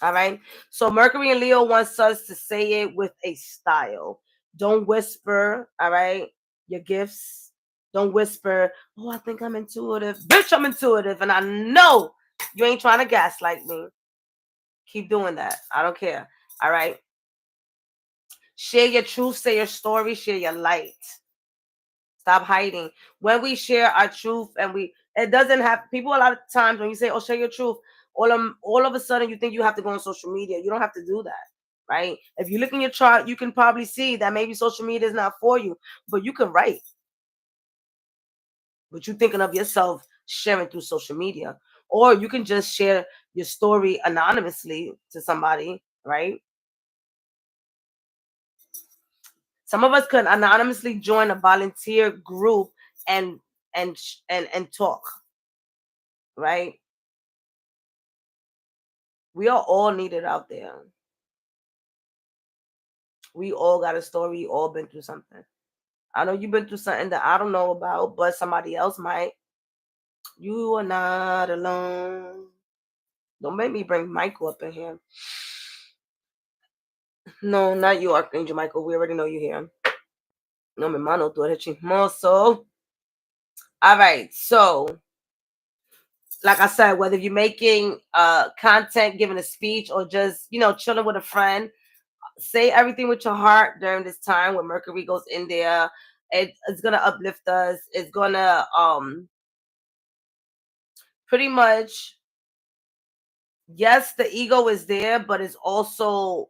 All right. So Mercury and Leo wants us to say it with a style. Don't whisper. All right. Your gifts. Don't whisper. Oh, I think I'm intuitive. Bitch, I'm intuitive. And I know you ain't trying to gaslight me. Keep doing that. I don't care. All right. Share your truth. Say your story. Share your light. Stop hiding. When we share our truth, and it doesn't have people, a lot of times when you say, oh, share your truth, all of a sudden you think you have to go on social media. You don't have to do that, right? If you look in your chart, you can probably see that maybe social media is not for you, but you can write. But you're thinking of yourself sharing through social media, or you can just share your story anonymously to somebody, right? Some of us could anonymously join a volunteer group and and talk, right? We are all needed out there. We all got a story. We all been through something. I know you've been through something that I don't know about, but somebody else might. You are not alone. Don't make me bring Michael up in here. No, not you, Archangel Michael. We already know you're here. No, mi mano, tú eres chismoso. All right, so like I said, whether you're making content, giving a speech, or just chilling with a friend, say everything with your heart during this time when Mercury goes in there. It's gonna uplift us. It's gonna pretty much, yes, the ego is there, but it's also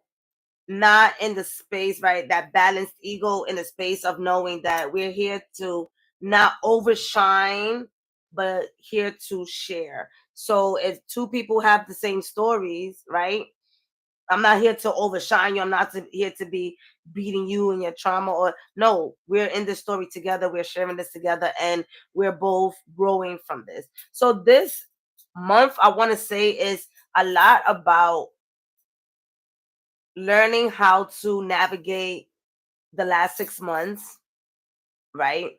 not in the space, right? That balanced ego in the space of knowing that we're here to not overshine, but here to share. So if two people have the same stories, right? I'm not here to overshine you. I'm not here to be beating you and your trauma. Or no, we're in this story together. We're sharing this together, and we're both growing from this. So this month, I want to say, is a lot about learning how to navigate the last 6 months, right?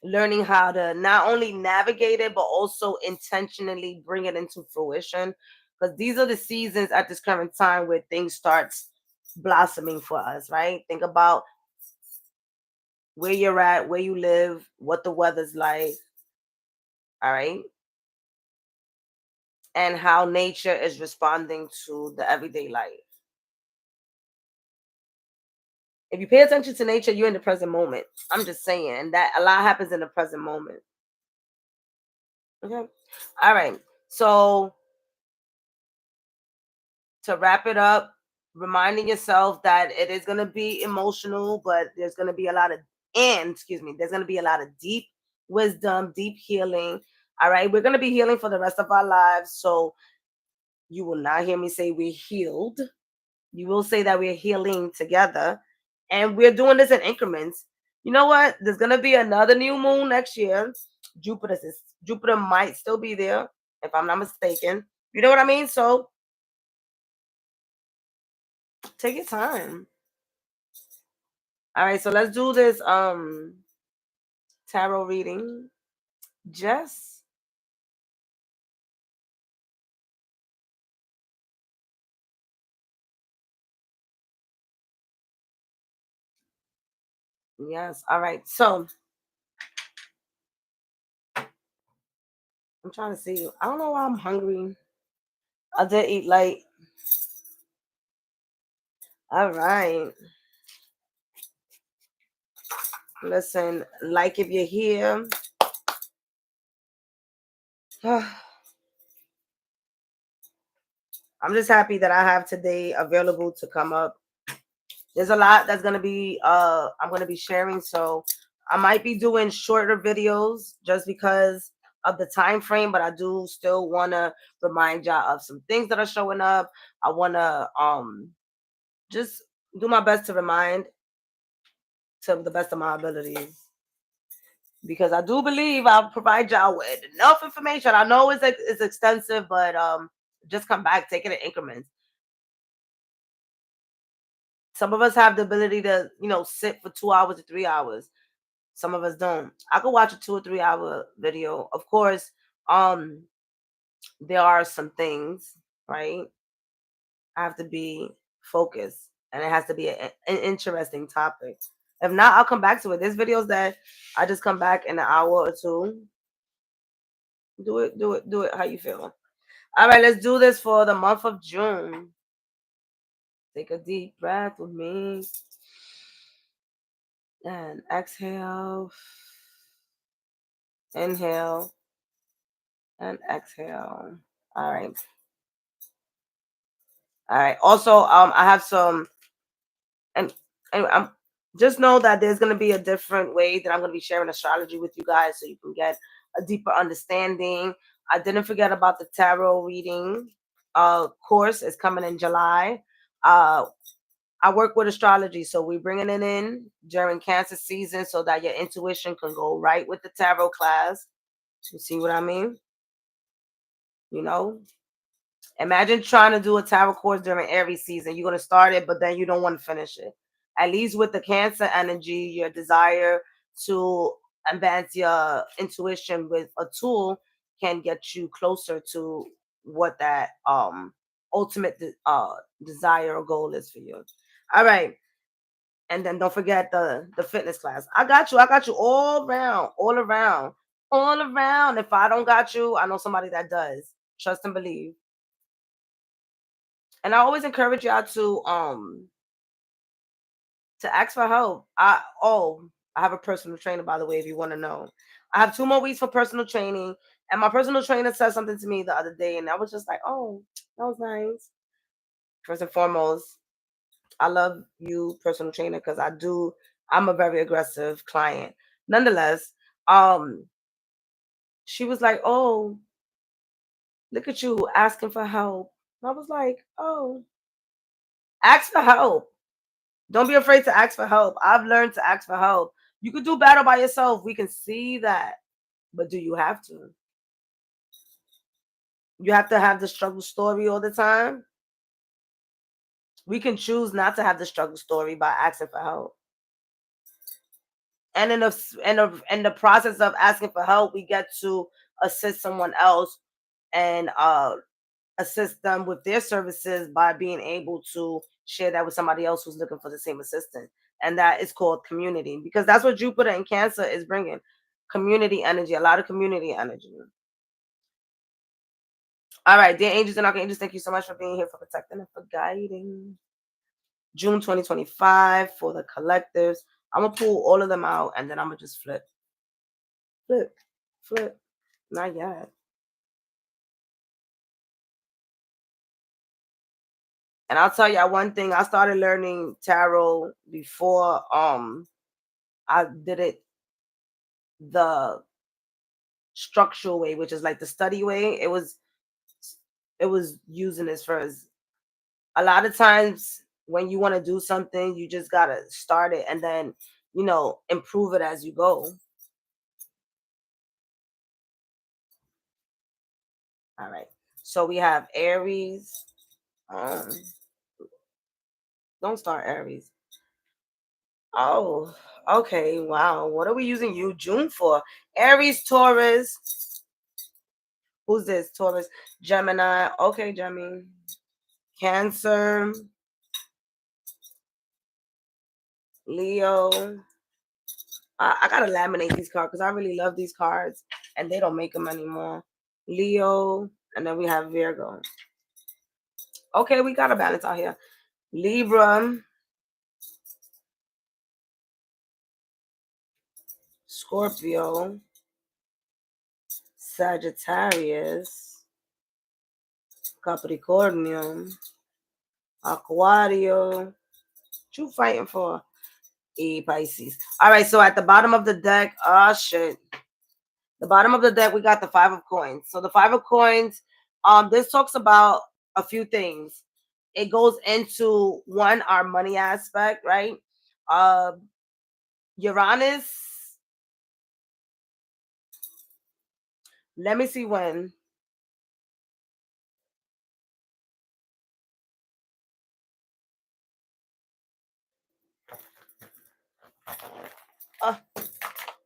Learning how to not only navigate it, but also intentionally bring it into fruition. Because these are the seasons at this current time where things starts blossoming for us, right? Think about where you're at, where you live, what the weather's like, all right? And how nature is responding to the everyday life. If you pay attention to nature, you're in the present moment. I'm just saying that a lot happens in the present moment. Okay. All right. So to wrap it up, reminding yourself that it is going to be emotional, but there's going to be a lot of, there's going to be a lot of deep wisdom, deep healing. All right. We're going to be healing for the rest of our lives. So you will not hear me say we're healed. You will say that we're healing together. And we're doing this in increments. You know what? There's going to be another new moon next year. Jupiter might still be there, if I'm not mistaken. You know what I mean? So take your time. All right, so let's do this tarot reading. Jess. Yes. All right. So I'm trying to see. I don't know why I'm hungry. I did eat late. All right. Listen, like if you're here. I'm just happy that I have today available to come up. There's a lot that's gonna be I'm gonna be sharing. So I might be doing shorter videos just because of the time frame, but I do still wanna remind y'all of some things that are showing up. I wanna just do my best to remind to the best of my abilities. Because I do believe I'll provide y'all with enough information. I know it's extensive, but just come back, take it in increments. Some of us have the ability to, sit for 2 hours or 3 hours. Some of us don't. I could watch a 2 or 3 hour video. Of course, um, there are some things, right? I have to be focused, and it has to be an interesting topic. If not, I'll come back to it. There's videos that I just come back in an hour or two. Do it, do it, do it. How you feel? All right, let's do this for the month of June. Take a deep breath with me. And exhale. Inhale. And exhale. All right. All right. Also, I have some, and I'm just know that there's gonna be a different way that I'm gonna be sharing astrology with you guys, so you can get a deeper understanding. I didn't forget about the tarot reading course. Is coming in July. I work with astrology, so we're bringing it in during Cancer season so that your intuition can go right with the tarot class. You see what I mean? You know, imagine trying to do a tarot course during every season. You're going to start it, but then you don't want to finish it. At least with the Cancer energy, your desire to advance your intuition with a tool, can get you closer to what that ultimate desire or goal is for you. All right. And then don't forget the fitness class. I got you. I got you all around, all around, all around. If I don't got you, I know somebody that does. Trust and believe. And I always encourage y'all to ask for help. I have a personal trainer, by the way, if you want to know. I have 2 more weeks for personal training. And my personal trainer said something to me the other day, and I was just like, oh, that was nice. First and foremost, I love you, personal trainer, because I'm a very aggressive client. Nonetheless, um, she was like, oh, look at you asking for help. I was like, oh, ask for help. Don't be afraid to ask for help. I've learned to ask for help. You could do battle by yourself. We can see that. But do you have to? You have to have the struggle story all the time. We can choose not to have the struggle story by asking for help. And in the process of asking for help, we get to assist someone else and assist them with their services by being able to share that with somebody else who's looking for the same assistance. And that is called community, because that's what Jupiter and Cancer is bringing. Community energy, a lot of community energy. All right, dear angels and archangels, thank you so much for being here, for protecting and for guiding. June 2025 for the collectives. I'm going to pull all of them out, and then I'm going to just flip. Flip. Flip. Not yet. And I'll tell y'all one thing. I started learning tarot before I did it the structural way, which is like the study way. It was using this first. A lot of times when you want to do something, you just gotta start it and then improve it as you go. All right. So we have Aries. Um, don't start Aries. Oh, okay. Wow. What are we using you June for? Aries, Taurus. Who's this? Taurus, Gemini. Okay, Gemini. Cancer, Leo. I gotta laminate these cards because I really love these cards and they don't make them anymore. Leo, and then we have Virgo. Okay, we got a balance out here. Libra, Scorpio, Sagittarius, Capricornio, Aquario. What you fighting for? Pisces. All right, so at the bottom of the deck, oh shit. The bottom of the deck, we got the 5 of coins. So the 5 of coins, this talks about a few things. It goes into one, our money aspect, right? Uh, Uranus. Let me see when. Uh,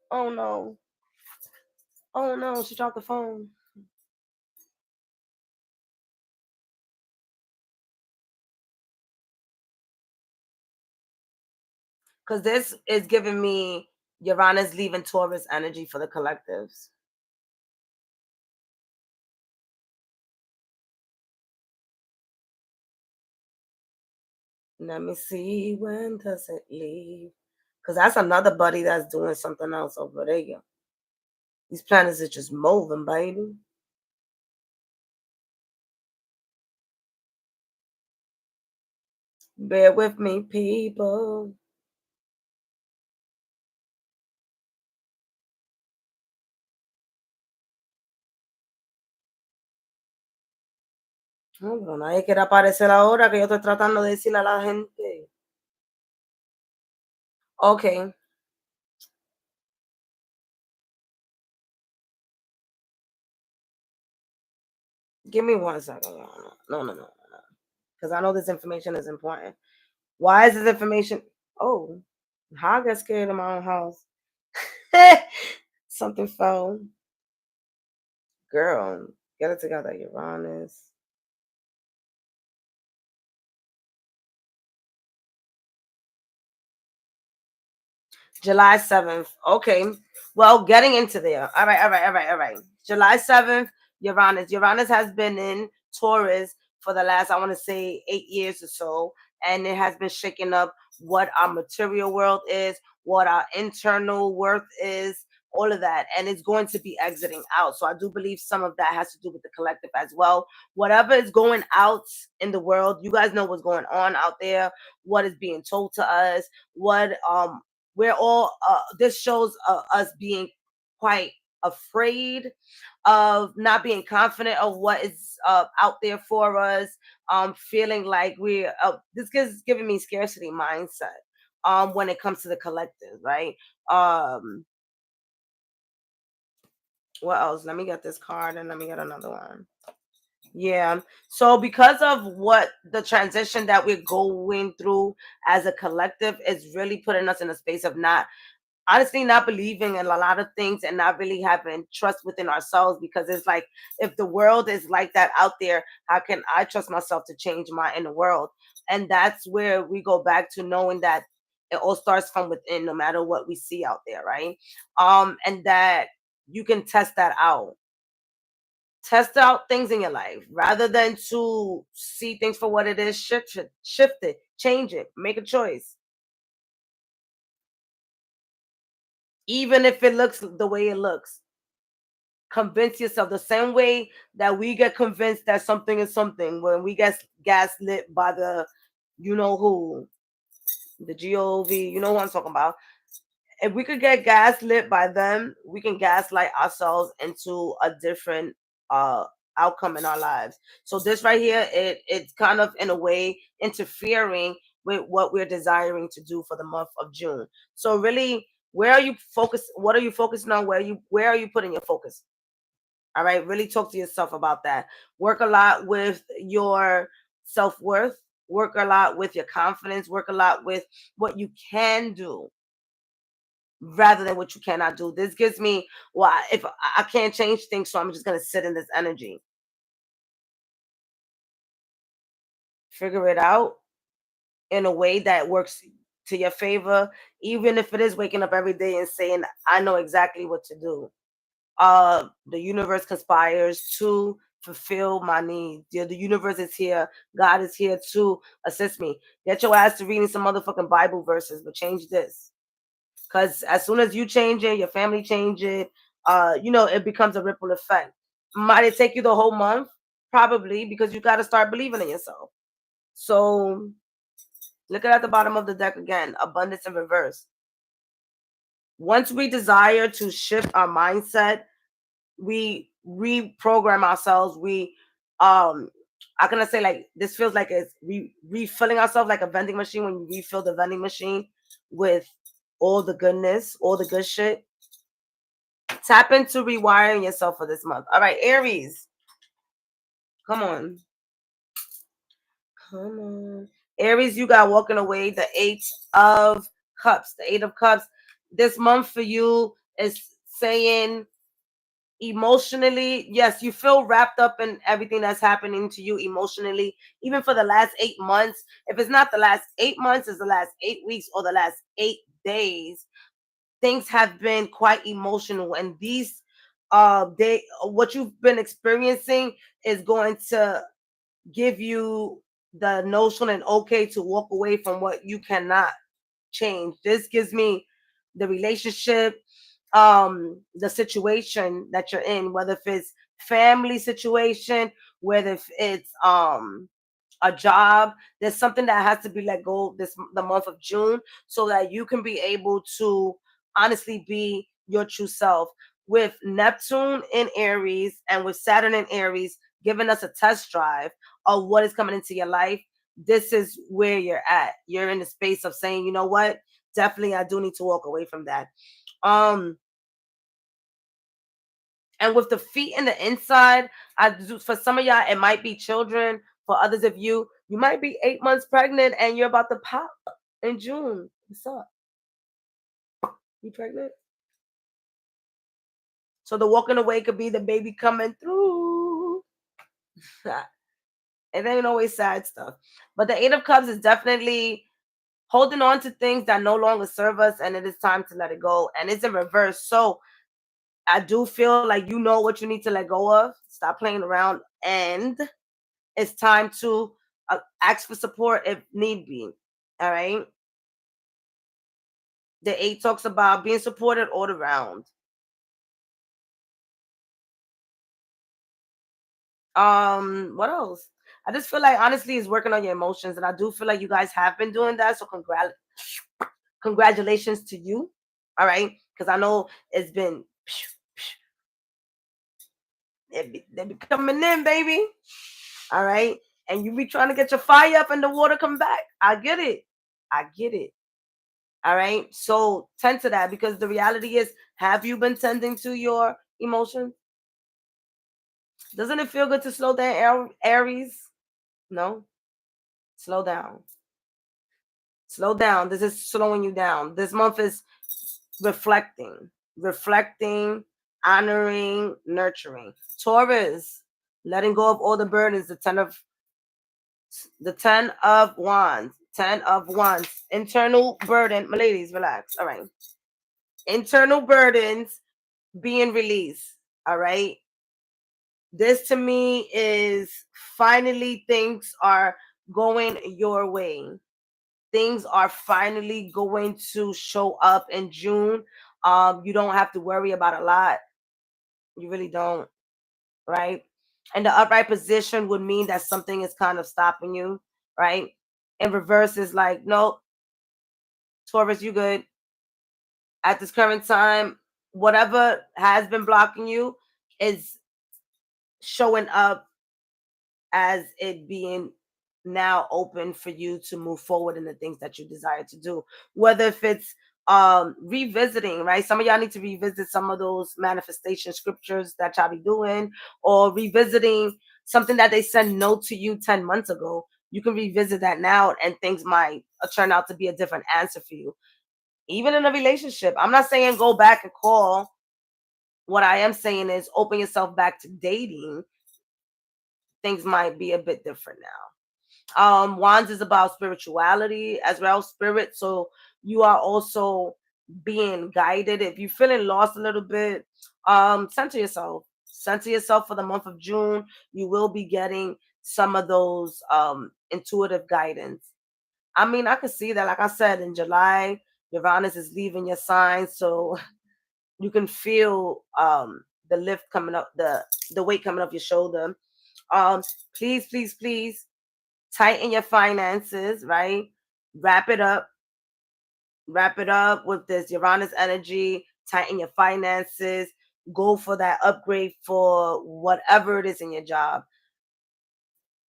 oh no. Oh no, she dropped the phone. Because this is giving me Uranus leaving Taurus energy for the collectives. Let me see, when does it leave? Because that's another buddy that's doing something else over there. These planets are just moving, baby. Bear with me, people. No, pero nadie quiere aparecer ahora que yo estoy tratando de decirle a la gente. Okay. Give me 1 second. No. Because I know this information is important. Why is this information? Oh, how I get scared in my own house. Something fell. Girl, get it together, Uranus. July 7th. Okay. Well, getting into there. All right. July 7th, Uranus. Uranus has been in Taurus for the last, I want to say, 8 years or so. And it has been shaking up what our material world is, what our internal worth is, all of that. And it's going to be exiting out. So I do believe some of that has to do with the collective as well. Whatever is going out in the world, you guys know what's going on out there, what is being told to us, what we're all this shows us being quite afraid of not being confident of what is out there for us, feeling like we're this is giving me scarcity mindset when it comes to the collective, right? um what else? Let me get this card and let me get another one. Yeah. So because of what the transition that we're going through as a collective is really putting us in a space of not honestly not believing in a lot of things and not really having trust within ourselves, because it's like, if the world is like that out there, how can I trust myself to change my inner world? And that's where we go back to knowing that it all starts from within, no matter what we see out there, right? And that you can test out things in your life rather than to see things for what it is. Shift it, change it, make a choice, even if it looks the way it looks. Convince yourself the same way that we get convinced that something is something when we get gaslit by the, you know who, the gov, you know what I'm talking about. If we could get gaslit by them, we can gaslight ourselves into a different uh outcome in our lives. So this right here, it's kind of in a way interfering with what we're desiring to do for the month of June. So really, where are you focused? What are you focusing on? Where are you putting your focus? All right. Really talk to yourself about that. Work a lot with your self worth. Work a lot with your confidence. Work a lot with what you can do rather than what you cannot do. This gives me, well, if I can't change things, so I'm just going to sit in this energy. Figure it out in a way that works to your favor, even if it is waking up every day and saying, I know exactly what to do. The universe conspires to fulfill my needs. Yeah, the universe is here. God is here to assist me. Get your ass to reading some motherfucking Bible verses, but change this. Because as soon as you change it, your family change it, it becomes a ripple effect. Might it take you the whole month? Probably, because you got to start believing in yourself. So look at the bottom of the deck again, abundance in reverse. Once we desire to shift our mindset, we reprogram ourselves. We how can I say, like, this feels like it's refilling ourselves like a vending machine. When you refill the vending machine with all the goodness, all the good shit. Tap into rewiring yourself for this month. All right, Aries. Come on. Come on. Aries, you got walking away the Eight of Cups. The Eight of Cups. This month for you is saying, emotionally, yes, you feel wrapped up in everything that's happening to you emotionally, even for the last 8 months. If it's not the last 8 months, it's the last 8 weeks or the last 8 days. Things have been quite emotional, and these what you've been experiencing is going to give you the notion and okay to walk away from what you cannot change. This gives me the relationship, the situation that you're in, whether if it's family situation, whether if it's a job. There's something that has to be let go the month of June, so that you can be able to honestly be your true self. With Neptune in Aries and with Saturn in Aries giving us a test drive of what is coming into your life, this is where you're at. You're in the space of saying, you know what, definitely I do need to walk away from that. And with the feet in the inside, for some of y'all, it might be children. For others of you, you might be 8 months pregnant and you're about to pop in June. What's up? You pregnant? So the walking away could be the baby coming through. It ain't always sad stuff. But the Eight of Cups is definitely holding on to things that no longer serve us, and it is time to let it go. And it's in reverse. So I do feel like you know what you need to let go of. Stop playing around, and it's time to ask for support if need be. All right. The eight talks about being supported all around. What else? I just feel like honestly it's working on your emotions, and I do feel like you guys have been doing that. So congratulations to you. All right, because I know it's been they be coming in, baby. All right, and you be trying to get your fire up, and the water come back. I get it. I get it. All right, so tend to that because the reality is, have you been tending to your emotions? Doesn't it feel good to slow down, Aries? No, slow down. Slow down. This is slowing you down. This month is reflecting, honoring, nurturing. Taurus, letting go of all the burdens. The 10 of wands. 10 of wands. Internal burden. My ladies, relax. All right. Internal burdens being released. All right. This to me is finally things are going your way. Things are finally going to show up in June. You don't have to worry about a lot. You really don't, right? And the upright position would mean that something is kind of stopping you, right? In reverse is like, no, Taurus, you good. At this current time, whatever has been blocking you is showing up as it being now open for you to move forward in the things that you desire to do, whether if it's revisiting, right? Some of y'all need to revisit some of those manifestation scriptures that y'all be doing, or revisiting something that they said no to you 10 months ago. You can revisit that now and things might turn out to be a different answer for you. Even in a relationship, I'm not saying go back and call. What I am saying is open yourself back to dating. Things might be a bit different now. Wands is about spirituality as well, spirit. So you are also being guided. If you're feeling lost a little bit, center yourself. Center yourself for the month of June. You will be getting some of those intuitive guidance. I mean, I can see that, like I said, in July, Uranus is leaving your sign, so you can feel the lift coming up, the weight coming off your shoulder. Um, please, please, please tighten your finances, right? Wrap it up. Wrap it up with this Uranus energy. Tighten your finances. Go for that upgrade for whatever it is in your job.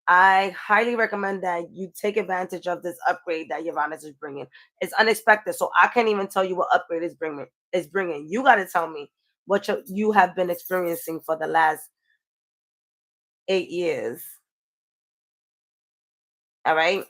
I highly recommend that you take advantage of this upgrade that Uranus is bringing. It's unexpected, so I can't even tell you what upgrade is bringing. Is bringing. You got to tell me what you have been experiencing for the last 8 years. All right.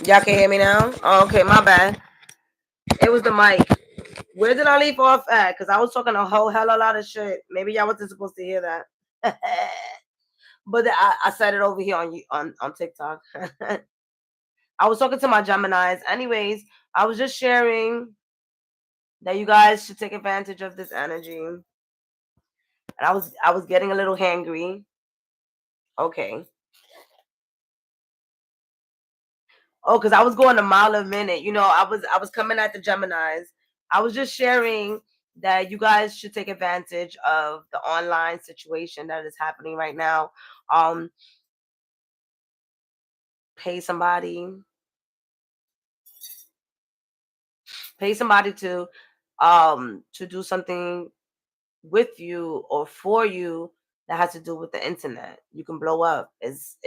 Y'all can hear me now? Oh, okay, my bad. It was the mic. Where did I leave off at? Because I was talking a whole hell of a lot of shit. Maybe y'all wasn't supposed to hear that. But I said it over here on TikTok. I was talking to my Geminis. Anyways, I was just sharing that you guys should take advantage of this energy. And I was getting a little hangry. Okay. Oh, because I was going a mile a minute. I was coming at the Geminis. I was just sharing that you guys should take advantage of the online situation that is happening right now. Um, pay somebody, to do something with you or for you that has to do with the internet. You can blow up. It's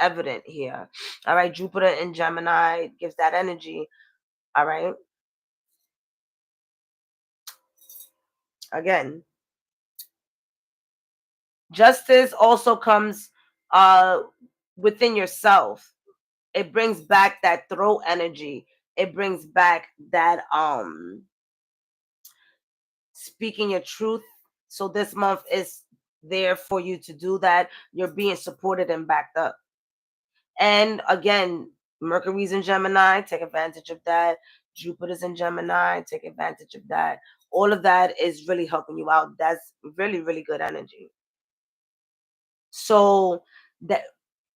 evident here. All right, Jupiter in Gemini gives that energy. All right. Again, justice also comes uh within yourself. It brings back that throat energy. It brings back that speaking your truth. So this month is there for you to do that. You're being supported and backed up. And again, Mercury's in Gemini, take advantage of that. Jupiter's in Gemini, take advantage of that. All of that is really helping you out. That's really, really good energy. So that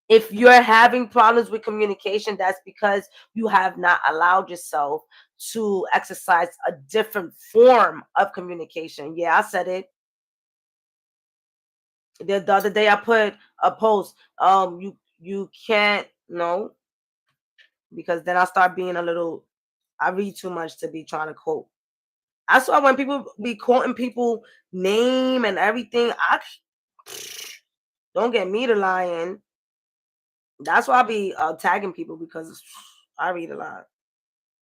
if you're having problems with communication, that's because you have not allowed yourself to exercise a different form of communication. Yeah, I said it. The other day I put a post. You can't, no, because then I start being a little, I read too much to be trying to quote. I saw when people be quoting people name and everything. I don't get me to lying. That's why I be tagging people, because I read a lot.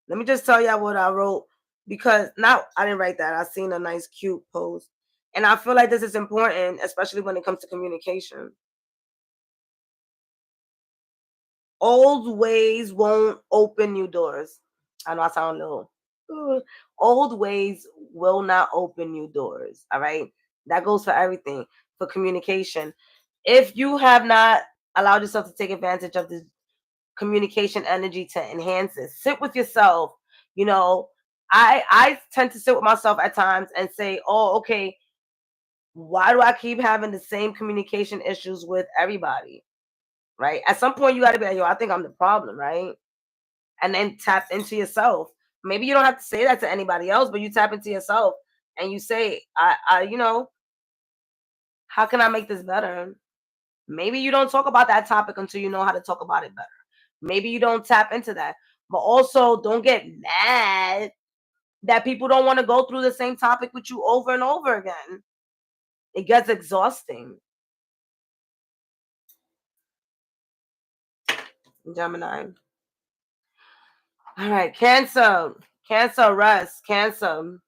Let me just tell y'all what I wrote, because now I didn't write that. I seen a nice, cute post, and I feel like this is important, especially when it comes to communication. Old ways won't open new doors. I know I sound a little. Old ways will not open new doors. All right, that goes for everything, for communication. If you have not allowed yourself to take advantage of this communication energy to enhance it, sit with yourself. You know, I tend to sit with myself at times and say, oh, okay, why do I keep having the same communication issues with everybody? Right? At some point, you got to be like, yo, I think I'm the problem, right? And then tap into yourself. Maybe you don't have to say that to anybody else, but you tap into yourself and you say, how can I make this better? Maybe you don't talk about that topic until you know how to talk about it better. Maybe you don't tap into that. But also, don't get mad that people don't want to go through the same topic with you over and over again. It gets exhausting. Gemini. All right, Cancer. Cancer, rest. Cancer.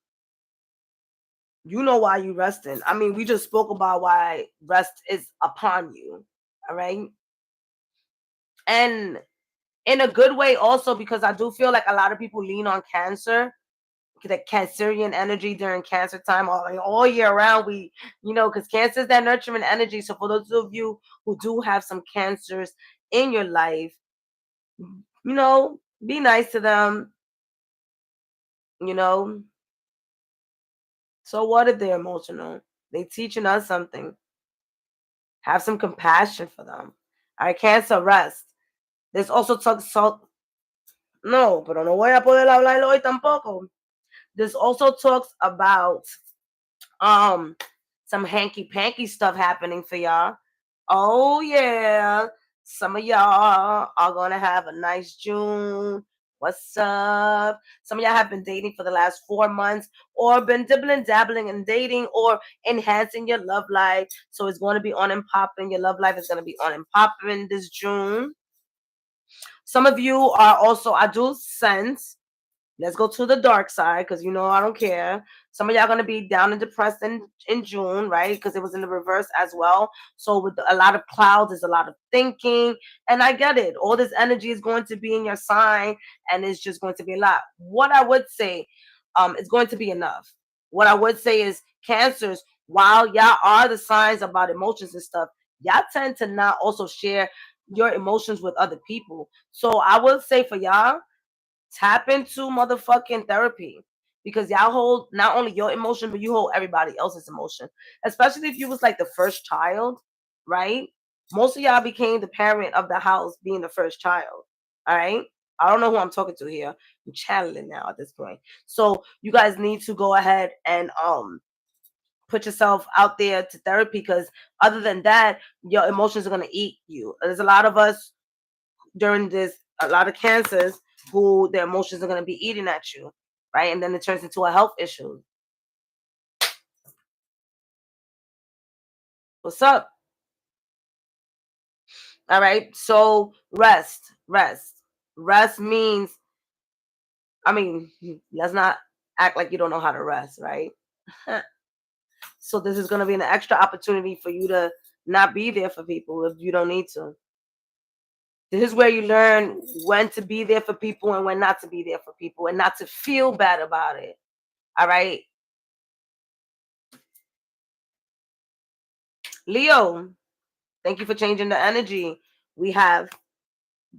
You know why you resting. I mean, we just spoke about why rest is upon you. All right. And in a good way also, because I do feel like a lot of people lean on Cancer, the Cancerian energy during Cancer time, all year round. Because Cancer is that nurturing energy. So for those of you who do have some Cancers in your life, be nice to them. So what if they're emotional? They teaching us something. Have some compassion for them. All right, Cancer, rest. There's also no, pero no voy a poder hablarlo hoy tampoco. This also talks about some hanky panky stuff happening for y'all. Oh yeah, some of y'all are gonna have a nice June. What's up? Some of y'all have been dating for the last 4 months, or been dibbling, dabbling, and dating, or enhancing your love life. So it's going to be on and popping. Your love life is going to be on and popping this June. Some of you are also, I do sense Let's go to the dark side because you know I don't care. Some of y'all gonna be down and depressed in June, right? Because it was in the reverse as well. So with a lot of clouds, there's a lot of thinking, and I get it. All this energy is going to be in your sign, and it's just going to be a lot. What I would say, is going to be enough. What I would say is Cancers, while y'all are the signs about emotions and stuff, y'all tend to not also share your emotions with other people. So I would say for y'all, tap into motherfucking therapy because y'all hold not only your emotion, but you hold everybody else's emotion. Especially if you was like the first child, right? Most of y'all became the parent of the house being the first child. All right. I don't know who I'm talking to here. I'm channeling now at this point. So you guys need to go ahead and put yourself out there to therapy because other than that, your emotions are gonna eat you. There's a lot of us during this, a lot of Cancers who their emotions are going to be eating at you, right? And then it turns into a health issue. What's up? All right. So rest means, I mean, let's not act like you don't know how to rest, right? So this is going to be an extra opportunity for you to not be there for people if you don't need to. This is where you learn when to be there for people and when not to be there for people and not to feel bad about it. All right. Leo, thank you for changing the energy. We have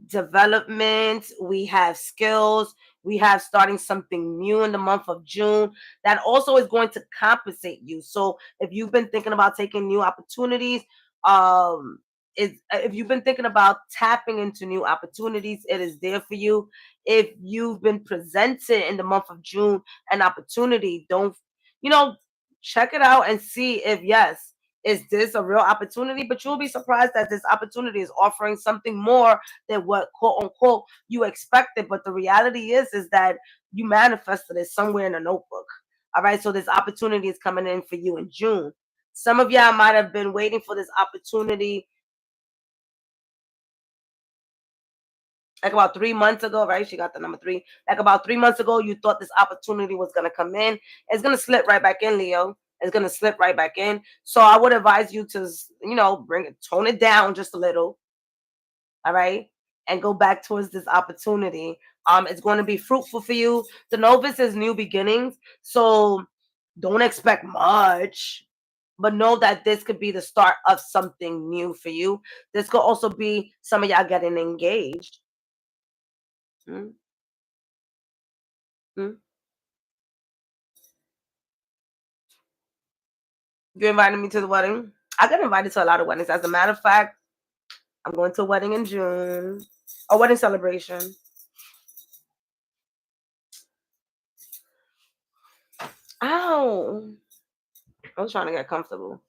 development, we have skills, we have starting something new in the month of June that also is going to compensate you. So if you've been thinking about taking new opportunities, um if you've been thinking about tapping into new opportunities, it is there for you. If you've been presented in the month of June an opportunity, don't, you know, check it out and see if yes, is this a real opportunity? But you'll be surprised that this opportunity is offering something more than what quote unquote you expected. But the reality is that you manifested it somewhere in a notebook. All right. So this opportunity is coming in for you in June. Some of y'all might have been waiting for this opportunity like about 3 months ago, right? She got the number three. Like about 3 months ago, you thought this opportunity was gonna come in. It's gonna slip right back in, Leo. It's gonna slip right back in. So I would advise you to, bring it, tone it down just a little, all right, and go back towards this opportunity. It's going to be fruitful for you. The novice is new beginnings, so don't expect much, but know that this could be the start of something new for you. This could also be some of y'all getting engaged. Mm, mm. You invited me to the wedding. I got invited to a lot of weddings. As a matter of fact, I'm going to a wedding in June, a wedding celebration. Ow. I was trying to get comfortable.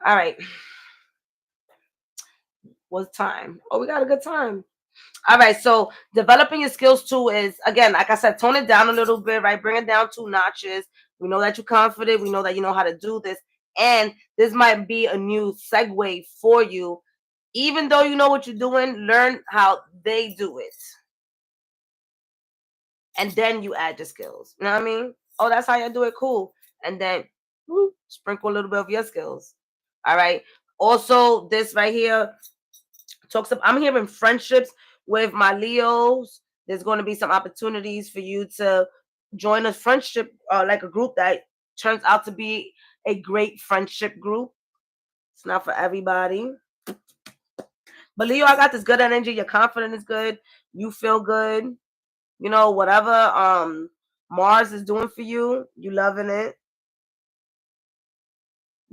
All right. What's time? Oh, we got a good time. All right. So developing your skills too is, again, like I said, tone it down a little bit, right? Bring it down 2 notches. We know that you're confident. We know that you know how to do this. And this might be a new segue for you. Even though you know what you're doing, learn how they do it. And then you add your skills. You know what I mean? Oh, that's how you do it. Cool. And then sprinkle a little bit of your skills. All right. Also, this right here talks about, I'm hearing friendships with my Leos. There's going to be some opportunities for you to join a friendship, like a group that turns out to be a great friendship group. It's not for everybody. But Leo, I got this good energy. Your confidence is good. You feel good. Whatever Mars is doing for you, you loving it.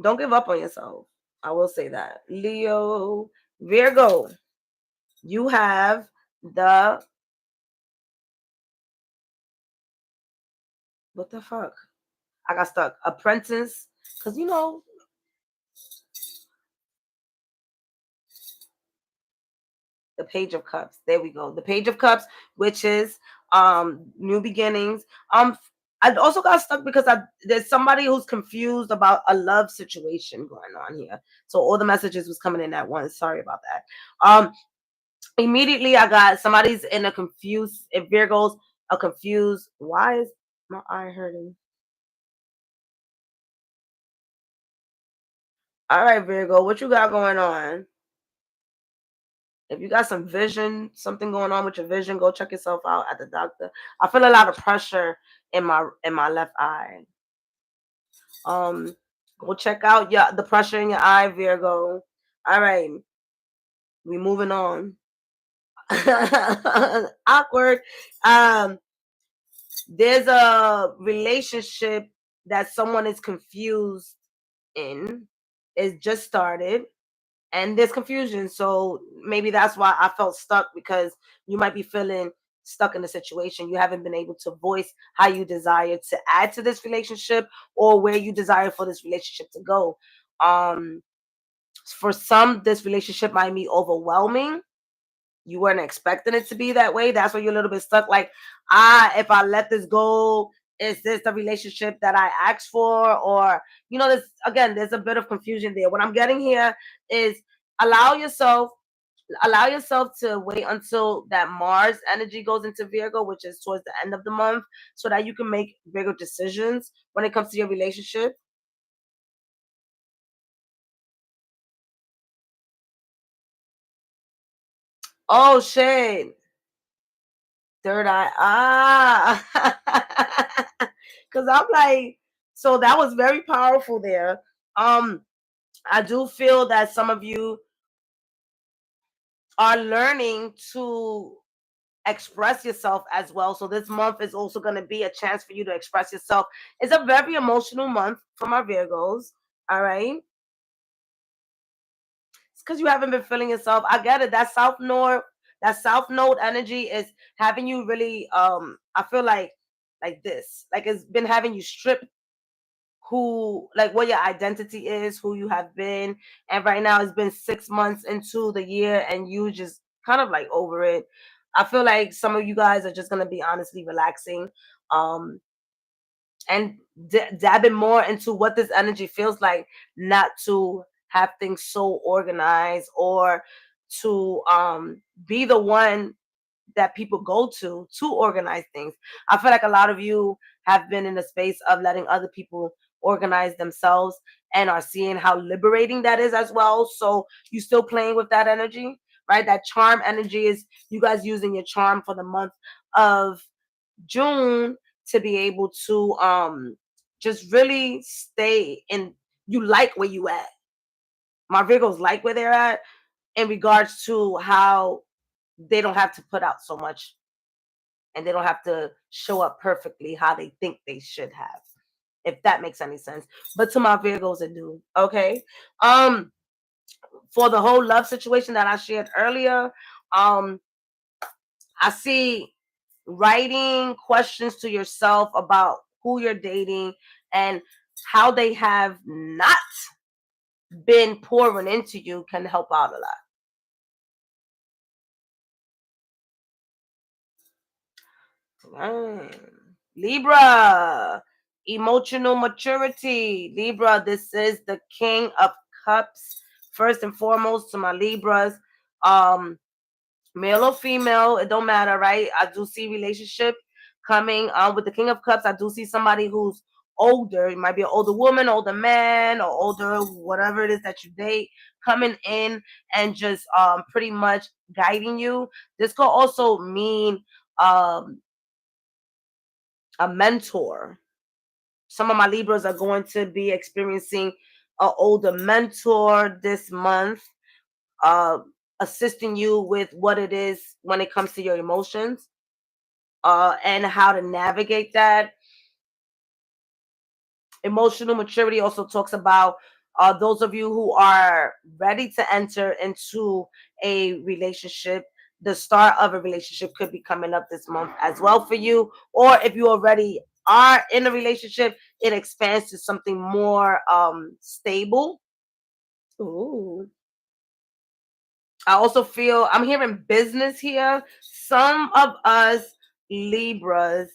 Don't give up on yourself. I will say that. Leo, Virgo, you have the, what the fuck? I got stuck. Apprentice, because the Page of Cups. There we go. The Page of Cups, which is new beginnings. I also got stuck because there's somebody who's confused about a love situation going on here. So all the messages was coming in at once. Sorry about that. Immediately I got somebody's in a confused, if Virgos, a confused. Why is my eye hurting? All right, Virgo, what you got going on? If you got some vision, something going on with your vision, go check yourself out at the doctor. I feel a lot of pressure in my left eye. Um, Go check out the pressure in your eye, Virgo. All right, we moving on. Awkward. Um, there's a relationship that someone is confused in. It just started and there's confusion. So maybe that's why I felt stuck, because you might be feeling stuck in the situation. You haven't been able to voice how you desire to add to this relationship or where you desire for this relationship to go. Um, for some, this relationship might be overwhelming. You weren't expecting it to be that way. That's why you're a little bit stuck. Like, if I let this go, is this the relationship that I asked for? Or, there's a bit of confusion there. What I'm getting here is allow yourself allow yourself to wait until that Mars energy goes into Virgo, which is towards the end of the month, so that you can make Virgo decisions when it comes to your relationship. Oh shit. Third eye. Cause I'm like, so that was very powerful there. I do feel that some of you are learning to express yourself as well. So this month is also going to be a chance for you to express yourself. It's a very emotional month for my Virgos. All right. It's because you haven't been feeling yourself. I get it. That South Node energy is having you really I feel like this. Like it's been having you strip who, like, what your identity is, who you have been. And right now it's been 6 months into the year and you just kind of like over it. I feel like some of you guys are just going to be honestly relaxing um and dabbing more into what this energy feels like, not to have things so organized or to be the one that people go to organize things. I feel like a lot of you have been in the space of letting other people organize themselves and are seeing how liberating that is as well. So you still playing with that energy, right? That charm energy is you guys using your charm for the month of June to be able to just really stay in, you like where you at. My Virgos like where they're at in regards to how they don't have to put out so much and they don't have to show up perfectly how they think they should have, if that makes any sense. But to my Virgos, it do. Okay. Um, for the whole love situation that I shared earlier, um, I see writing questions to yourself about who you're dating and how they have not been pouring into you can help out a lot. Mm. Libra, emotional maturity. Libra, this is the King of Cups. First and foremost, to my Libras, um, male or female, it don't matter, right? I do see relationship coming with the King of Cups. I do see somebody who's older. It might be an older woman, older man, or older, whatever it is that you date, coming in and just pretty much guiding you. This could also mean um a mentor. Some of my Libras are going to be experiencing an older mentor this month, uh, assisting you with what it is when it comes to your emotions, and how to navigate that. Emotional maturity also talks about those of you who are ready to enter into a relationship. The start of a relationship could be coming up this month as well for you. Or if you already are in a relationship, it expands to something more stable. Ooh. I also feel I'm hearing business here. Some of us Libras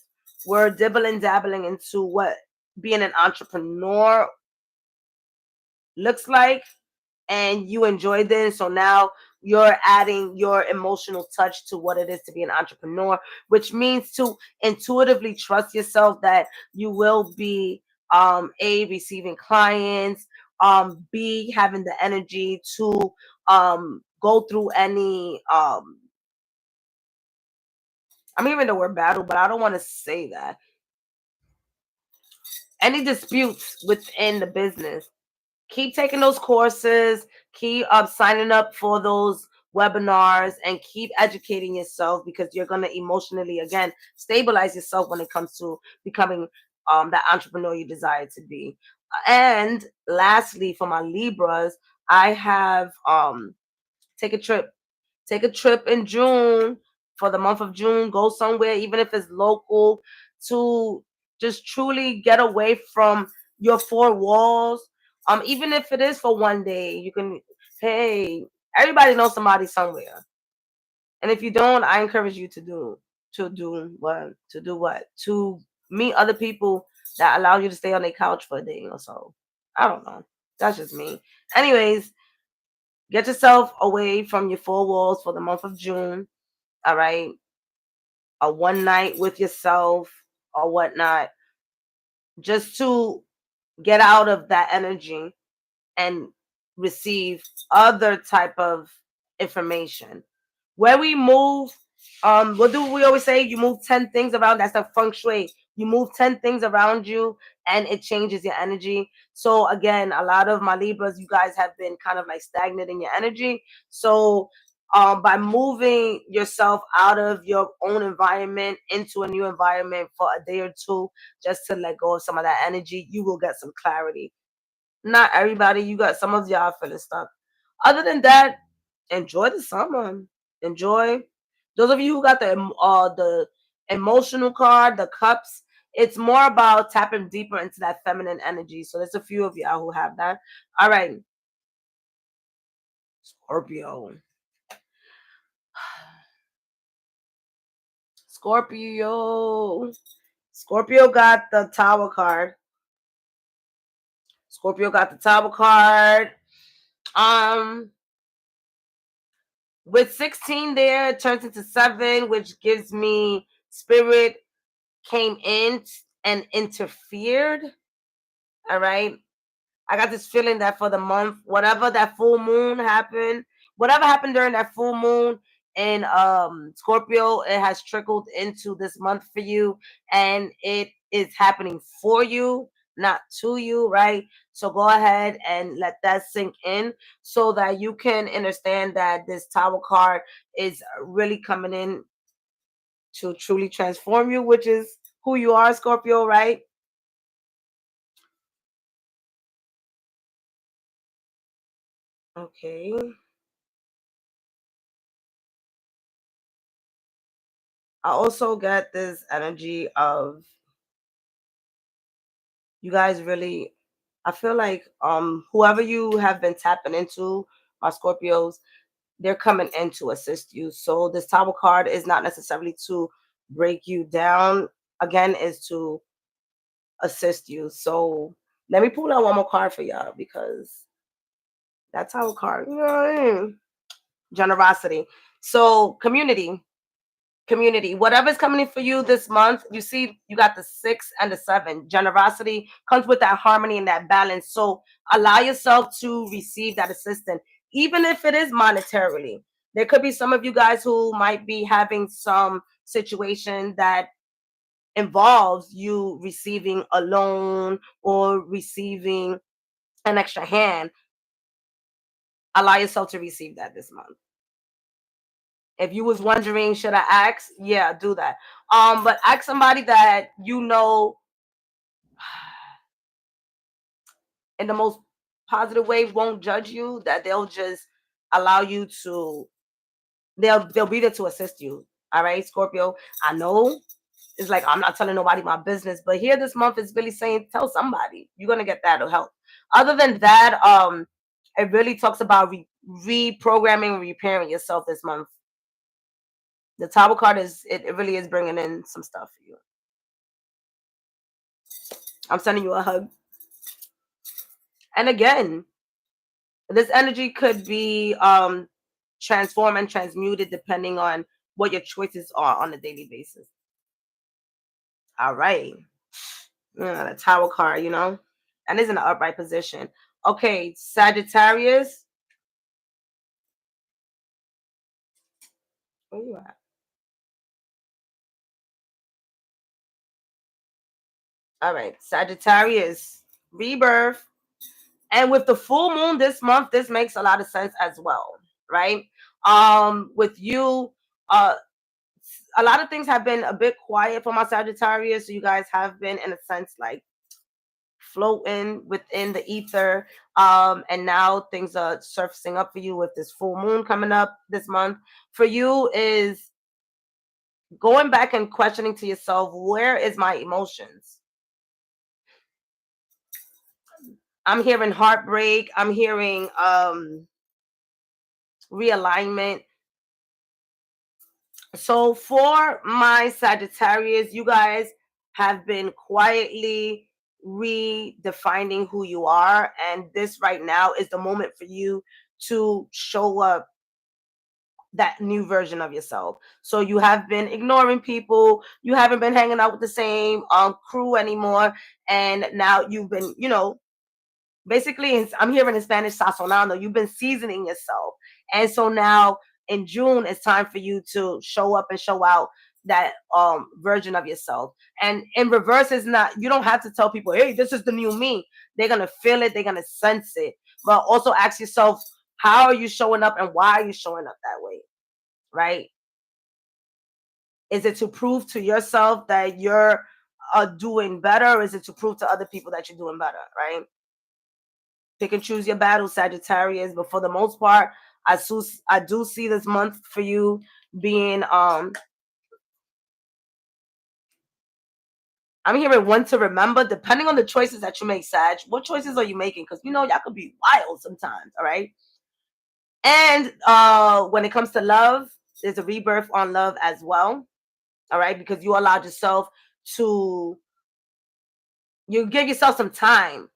were dibbling dabbling into what being an entrepreneur looks like, and you enjoyed this. So now you're adding your emotional touch to what it is to be an entrepreneur, which means to intuitively trust yourself that you will be a receiving clients, b having the energy to go through any I'm hearing the word battle, but I don't want to say that. Any disputes within the business. Keep taking those courses, keep signing up for those webinars, and keep educating yourself, because you're going to emotionally, again, stabilize yourself when it comes to becoming that entrepreneur you desire to be. And lastly, for my Libras, I have take a trip. Take a trip in June, for the month of June. Go somewhere, even if it's local, to just truly get away from your four walls. Even if it is for one day, you can. Hey, everybody knows somebody somewhere, and if you don't, I encourage you to meet other people that allow you to stay on their couch for a day or so. I don't know. That's just me. Anyways, get yourself away from your four walls for the month of June. All right. A one night with yourself or whatnot, just to get out of that energy and receive other type of information. Where we move, what do we always say? You move 10 things around. That's the feng shui. You move 10 things around you and it changes your energy. So again, a lot of my Libras, you guys have been kind of like stagnant in your energy. So by moving yourself out of your own environment into a new environment for a day or two, just to let go of some of that energy, you will get some clarity. Not everybody. You got some of y'all feeling stuck. Other than that, enjoy the summer. Enjoy. Those of you who got the emotional card, the cups, it's more about tapping deeper into that feminine energy. So there's a few of y'all who have that. All right. Scorpio. Scorpio. Scorpio got the Tower card. Scorpio got the Tower card. With 16 there, it turns into 7, which gives me spirit came in and interfered. All right. I got this feeling that for the month, whatever that full moon happened, whatever happened during that full moon in Scorpio, it has trickled into this month for you, and it is happening for you, not to you, right? So go ahead and let that sink in, so that you can understand that this Tower card is really coming in to truly transform you, which is who you are, Scorpio, right? Okay. I also get this energy of you guys really, I feel like whoever you have been tapping into, my Scorpios, they're coming in to assist you. So this Tower card is not necessarily to break you down. Again, is to assist you. So let me pull out one more card for y'all, because that Tower card, you know what I mean? Generosity. So community, whatever's coming in for you this month, you see you got the 6 and the 7. Generosity comes with that harmony and that balance. So allow yourself to receive that assistance, even if it is monetarily. There could be some of you guys who might be having some situation that involves you receiving a loan or receiving an extra hand. Allow yourself to receive that this month. If you was wondering, should I ask? Yeah, do that. But ask somebody that you know in the most positive way, won't judge you, that they'll just allow you to, they'll be there to assist you. All right, Scorpio. I know it's like I'm not telling nobody my business, but here this month is really saying tell somebody. You're gonna get that help. Other than that, it really talks about reprogramming, repairing yourself this month. The Tower card it really is bringing in some stuff for you. I'm sending you a hug. And again, this energy could be transform and transmute it depending on what your choices are on a daily basis. All right. The Tower card, and is in an upright position. Okay, Sagittarius. Where you at? All right, Sagittarius, rebirth. And with the full moon this month, this makes a lot of sense as well, right? With you, a lot of things have been a bit quiet for my Sagittarius. So you guys have been, in a sense, like floating within the ether. And now things are surfacing up for you with this full moon coming up this month. For you is going back and questioning to yourself, where is my emotions? I'm hearing heartbreak. I'm hearing realignment. So for my Sagittarius, you guys have been quietly redefining who you are. And this right now is the moment for you to show up that new version of yourself. So you have been ignoring people. You haven't been hanging out with the same crew anymore. And now you've been, basically, I'm hearing in Spanish, sazonando. You've been seasoning yourself. And so now in June, it's time for you to show up and show out that version of yourself. And in reverse, is not, you don't have to tell people, hey, this is the new me. They're going to feel it. They're going to sense it. But also ask yourself, how are you showing up and why are you showing up that way? Right? Is it to prove to yourself that you're doing better? Or is it to prove to other people that you're doing better? Right? Pick and choose your battles, Sagittarius. But for the most part, I do see this month for you being I'm hearing one to remember, depending on the choices that you make, Sag. What choices are you making? Because y'all could be wild sometimes, all right? And when it comes to love, there's a rebirth on love as well. All right, because you allowed yourself to you give yourself some time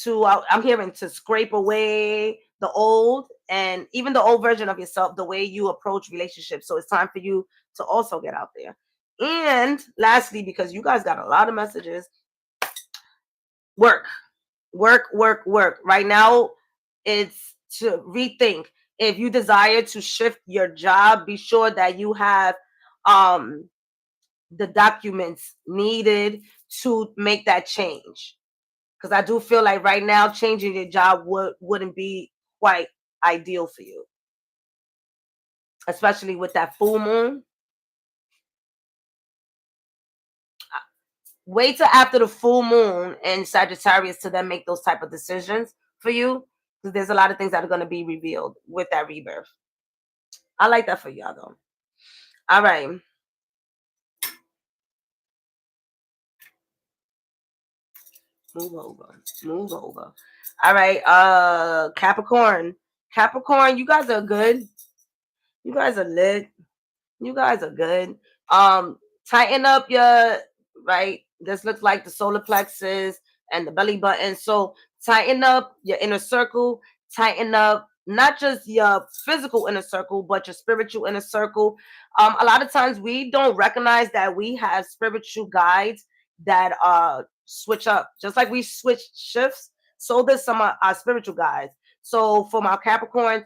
to I'm hearing to scrape away the old and even the old version of yourself, the way you approach relationships. So it's time for you to also get out there. And lastly, because you guys got a lot of messages, work, work, work, work. Right now, it's to rethink. If you desire to shift your job, be sure that you have the documents needed to make that change. Because I do feel like right now changing your job wouldn't be quite ideal for you, especially with that full moon. Wait till after the full moon in Sagittarius to then make those type of decisions for you, because there's a lot of things that are going to be revealed with that rebirth. I like that for y'all though. All right. Move over. Move over. All right. Capricorn. Capricorn, you guys are good. You guys are lit. You guys are good. Tighten up your right. This looks like the solar plexus and the belly button. So tighten up your inner circle. Tighten up not just your physical inner circle, but your spiritual inner circle. A lot of times we don't recognize that we have spiritual guides that switch up, just like we switch shifts. So there's some our spiritual guides. So for my Capricorn,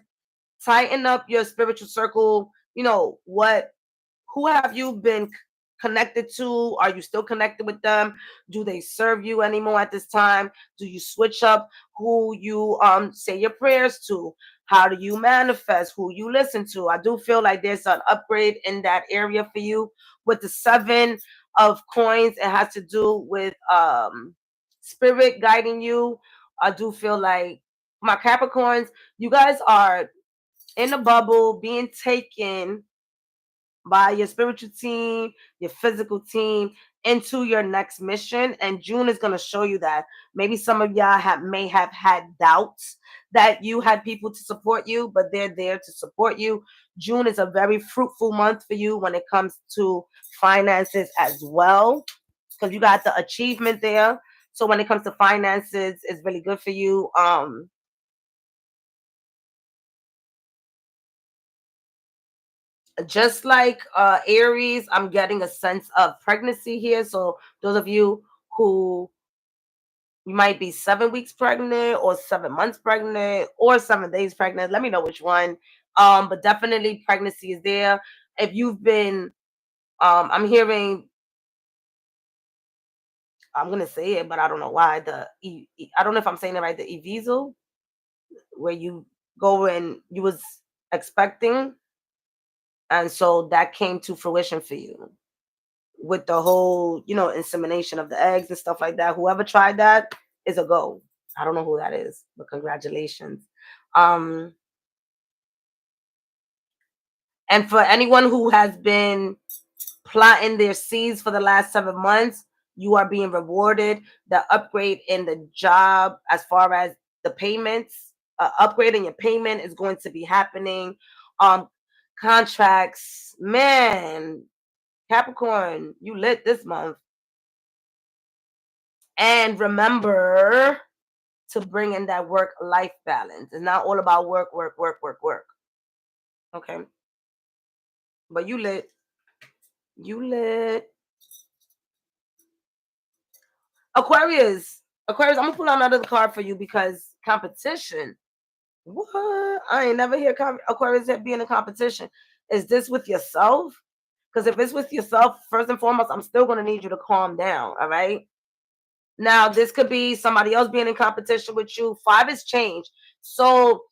tighten up your spiritual circle. Who have you been connected to? Are you still connected with them? Do they serve you anymore at this time? Do you switch up who you say your prayers to? How do you manifest? Who you listen to? I do feel like there's an upgrade in that area for you. With the 7 of coins, it has to do with spirit guiding you. I do feel like my Capricorns, you guys are in a bubble being taken by your spiritual team, your physical team into your next mission. And June is going to show you that. Maybe some of y'all may have had doubts that you had people to support you, but they're there to support you. June is a very fruitful month for you when it comes to finances as well, because you got the achievement there. So when it comes to finances, it's really good for you. Just like Aries, I'm getting a sense of pregnancy here. So those of you who, you might be 7 weeks pregnant or 7 months pregnant or 7 days pregnant, let me know which one. But definitely pregnancy is there. If you've been, I'm hearing, I'm gonna say it, but I don't know why. I don't know if I'm saying it right. The evisel, where you go and you was expecting, and so that came to fruition for you with the whole, insemination of the eggs and stuff like that. Whoever tried that is a go. I don't know who that is, but congratulations. Um, and for anyone who has been plotting their seeds for the last 7 months, you are being rewarded. The upgrade in the job, as far as the payments, upgrade in your payment is going to be happening. Um, Contracts, man, Capricorn, you lit this month. And remember to bring in that work-life balance. It's not all about work, work, work, work, work. Okay. But you lit. You lit. Aquarius. Aquarius, I'm gonna pull out another card for you because competition. What? I ain't never hear Aquarius be in a competition. Is this with yourself? Because if it's with yourself, first and foremost, I'm still gonna need you to calm down. All right. Now, this could be somebody else being in competition with you. 5 is change. So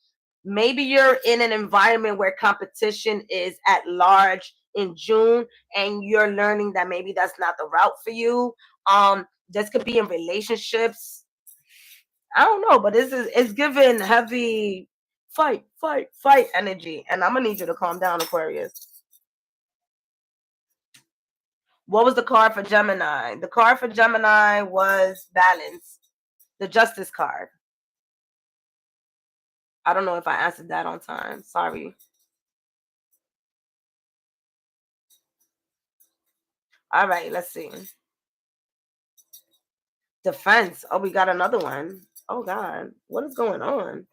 maybe you're in an environment where competition is at large in June, and you're learning that maybe that's not the route for you. This could be in relationships. I don't know, but it's giving heavy fight, fight, fight energy. And I'm gonna need you to calm down, Aquarius. What was the card for Gemini? The card for Gemini was balance, the justice card. I don't know if I answered that on time. Sorry. All right, let's see. Defense. Oh, we got another one. Oh God, what is going on?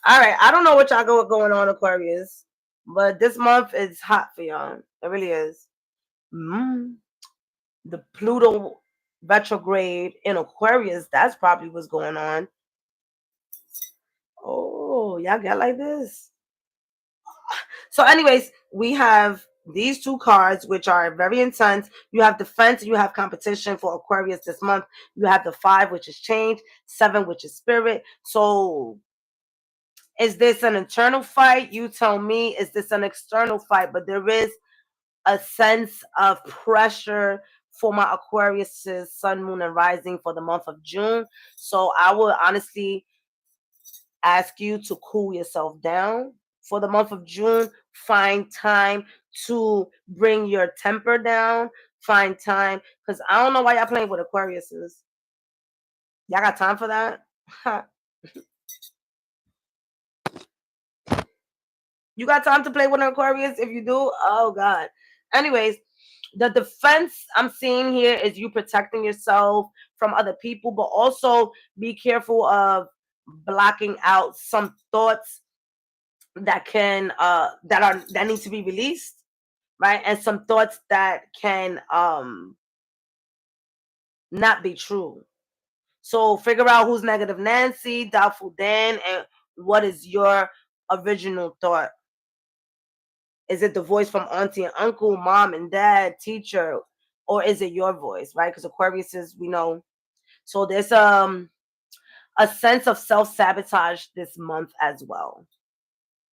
All right, I don't know what y'all going on, Aquarius, but this month is hot for y'all. It really is. Mm. The Pluto retrograde in Aquarius. That's probably what's going on. Oh, y'all get like this. So, anyways, we have these two cards, which are very intense. You have defense, you have competition for Aquarius this month. You have the 5, which is change, 7, which is spirit. So, is this an internal fight? You tell me. Is this an external fight? But there is a sense of pressure for my Aquarius's sun, moon, and rising for the month of June. So, I will honestly ask you to cool yourself down for the month of June. Find time to bring your temper down. Find time, because I don't know why y'all playing with Aquariuses. Y'all got time for that? You got time to play with an Aquarius? If you do, oh God. Anyways, the defense I'm seeing here is you protecting yourself from other people, but also be careful of blocking out some thoughts that can that need to be released, right? And some thoughts that can not be true. So figure out who's negative Nancy, doubtful Dan, and what is your original thought. Is it the voice from auntie and uncle, mom and dad, teacher, or is it your voice, right? Because Aquarius is, we know. So there's a sense of self-sabotage this month as well.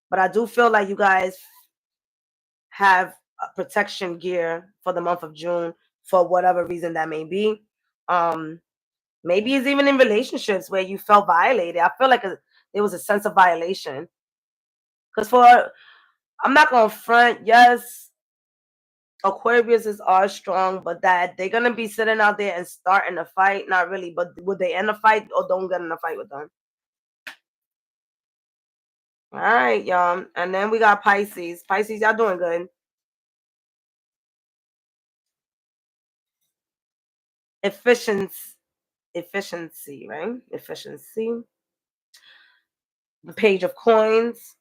But I do feel like you guys have protection gear for the month of June for whatever reason that may be. Maybe it's even in relationships where you felt violated. I feel like there was a sense of violation. Because I'm not going to front, yes, Aquarius are strong, but that they're going to be sitting out there and starting a fight. Not really, but would they end a fight or don't get in a fight with them? All right, y'all. And then we got Pisces. Pisces, y'all doing good. Efficiency, right? Efficiency. The Page of Coins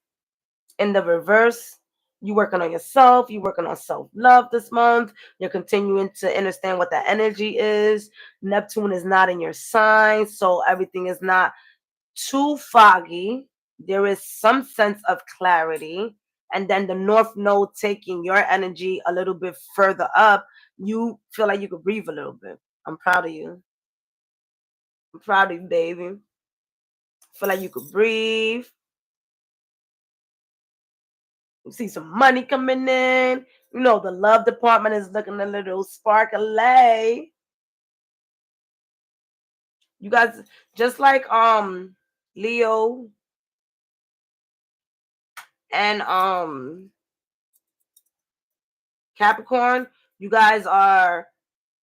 in the reverse. You working on yourself. You working on self-love this month. You're continuing to understand what that energy is. Neptune is not in your sign, so everything is not too foggy. There is some sense of clarity. And then the North Node taking your energy a little bit further up, you feel like you could breathe a little bit. I'm proud of you. I'm proud of you, baby. Feel like you could breathe. You see some money coming in. You know, the love department is looking a little sparkly. You guys, just like Leo and Capricorn, you guys are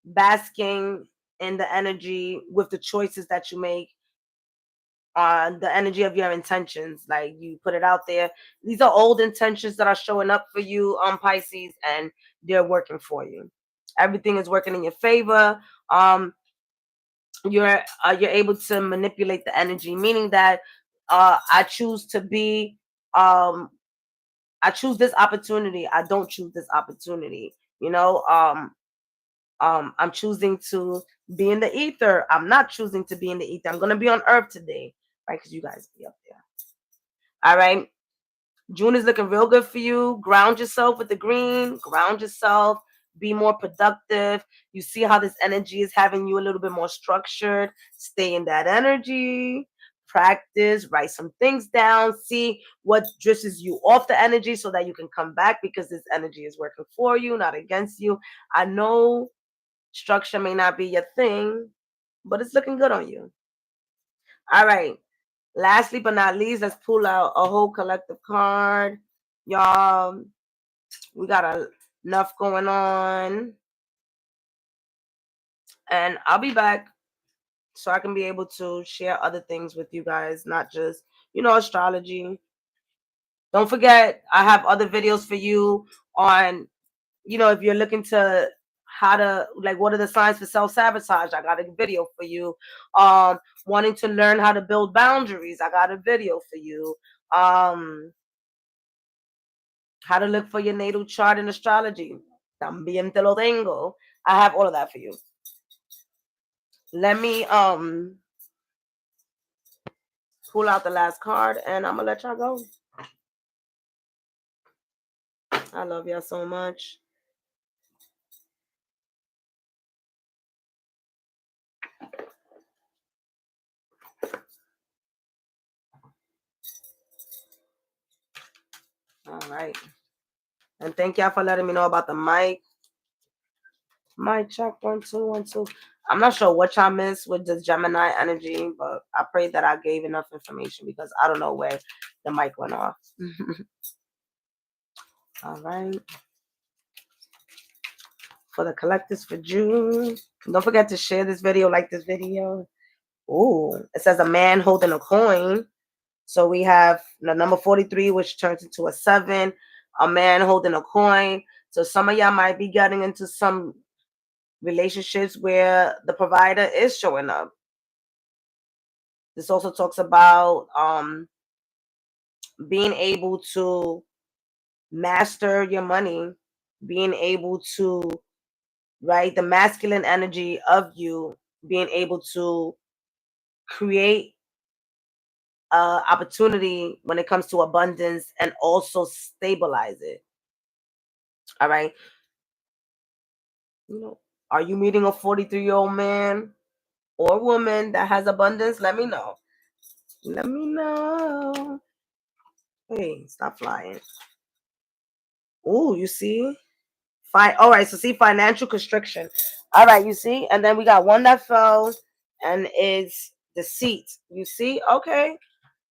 basking in the energy with the choices that you make, on the energy of your intentions. Like, you put it out there. These are old intentions that are showing up for you on Pisces, and they're working for you. Everything is working in your favor. You're able to manipulate the energy, meaning that I choose to be I choose this opportunity. I don't choose this opportunity. I'm choosing to be in the ether. I'm not choosing to be in the ether. I'm gonna be on Earth today, right? Because you guys be up there. All right. June is looking real good for you. Ground yourself with the green. Ground yourself. Be more productive. You see how this energy is having you a little bit more structured. Stay in that energy. Practice. Write some things down. See what drisses you off the energy so that you can come back, because this energy is working for you, not against you. I know structure may not be your thing, but it's looking good on you. All right. Lastly but not least, let's pull out a whole collective card. Y'all, we got enough going on. And I'll be back so I can be able to share other things with you guys, not just, astrology. Don't forget, I have other videos for you on, if you're looking to how to, like, what are the signs for self-sabotage, I got a video for you. Wanting to learn how to build boundaries, I got a video for you. How to look for your natal chart in astrology, también te lo tengo. I have all of that for you. Let me pull out the last card, and I'm gonna let y'all go. I love y'all so much. All right. And thank y'all for letting me know about the mic. Mic check 1 2 1 2. I'm not sure what y'all missed with the Gemini energy, but I pray that I gave enough information, because I don't know where the mic went off. All right. For the collectors for June, don't forget to share this video, like this video. Ooh, it says a man holding a coin. So we have the number 43, which turns into a 7, a man holding a coin. So some of y'all might be getting into some relationships where the provider is showing up. This also talks about being able to master your money, being able to, right, the masculine energy of you, being able to create opportunity when it comes to abundance, and also stabilize it. All right. Are you meeting a 43-year-old man or woman that has abundance? Let me know. Let me know. Hey, stop flying. Oh, you see? Fine. All right. So see, financial constriction. All right. You see? And then we got one that fell and is deceit. You see? Okay.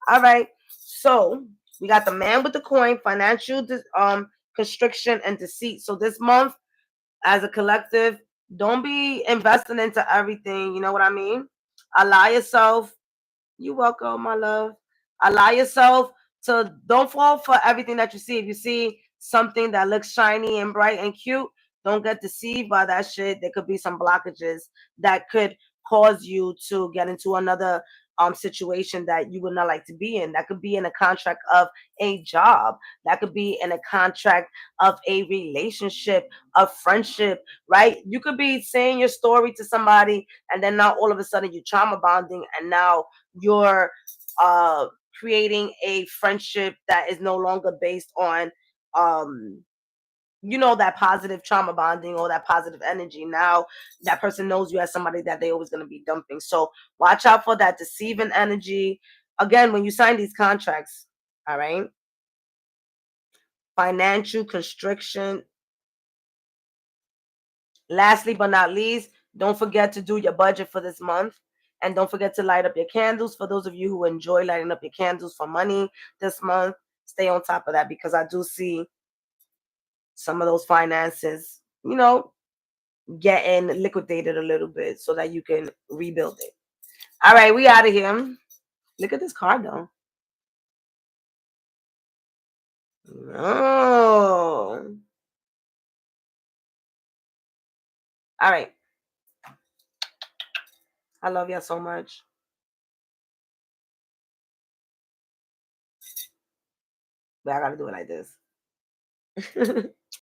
All right. So we got the man with the coin, financial constriction and deceit. So this month, as a collective, don't be investing into everything. You know what I mean? Allow yourself. You're welcome, my love. Allow yourself to, don't fall for everything that you see. If you see something that looks shiny and bright and cute, don't get deceived by that shit. There could be some blockages that could cause you to get into another situation that you would not like to be in. That could be in a contract of a job. That could be in a contract of a relationship, a friendship, right? You could be saying your story to somebody, and then now all of a sudden you're trauma bonding, and now you're uh creating a friendship that is no longer based on um that positive trauma bonding or that positive energy. Now that person knows you as somebody that they always going to be dumping. So watch out for that deceiving energy. Again, when you sign these contracts, all right, financial constriction. Lastly but not least, don't forget to do your budget for this month. And don't forget to light up your candles. For those of you who enjoy lighting up your candles for money this month, stay on top of that, because I do see some of those finances, getting liquidated a little bit so that you can rebuild it. All right, we out of here. Look at this card though. Oh. All right. I love y'all so much. But I gotta do it like this.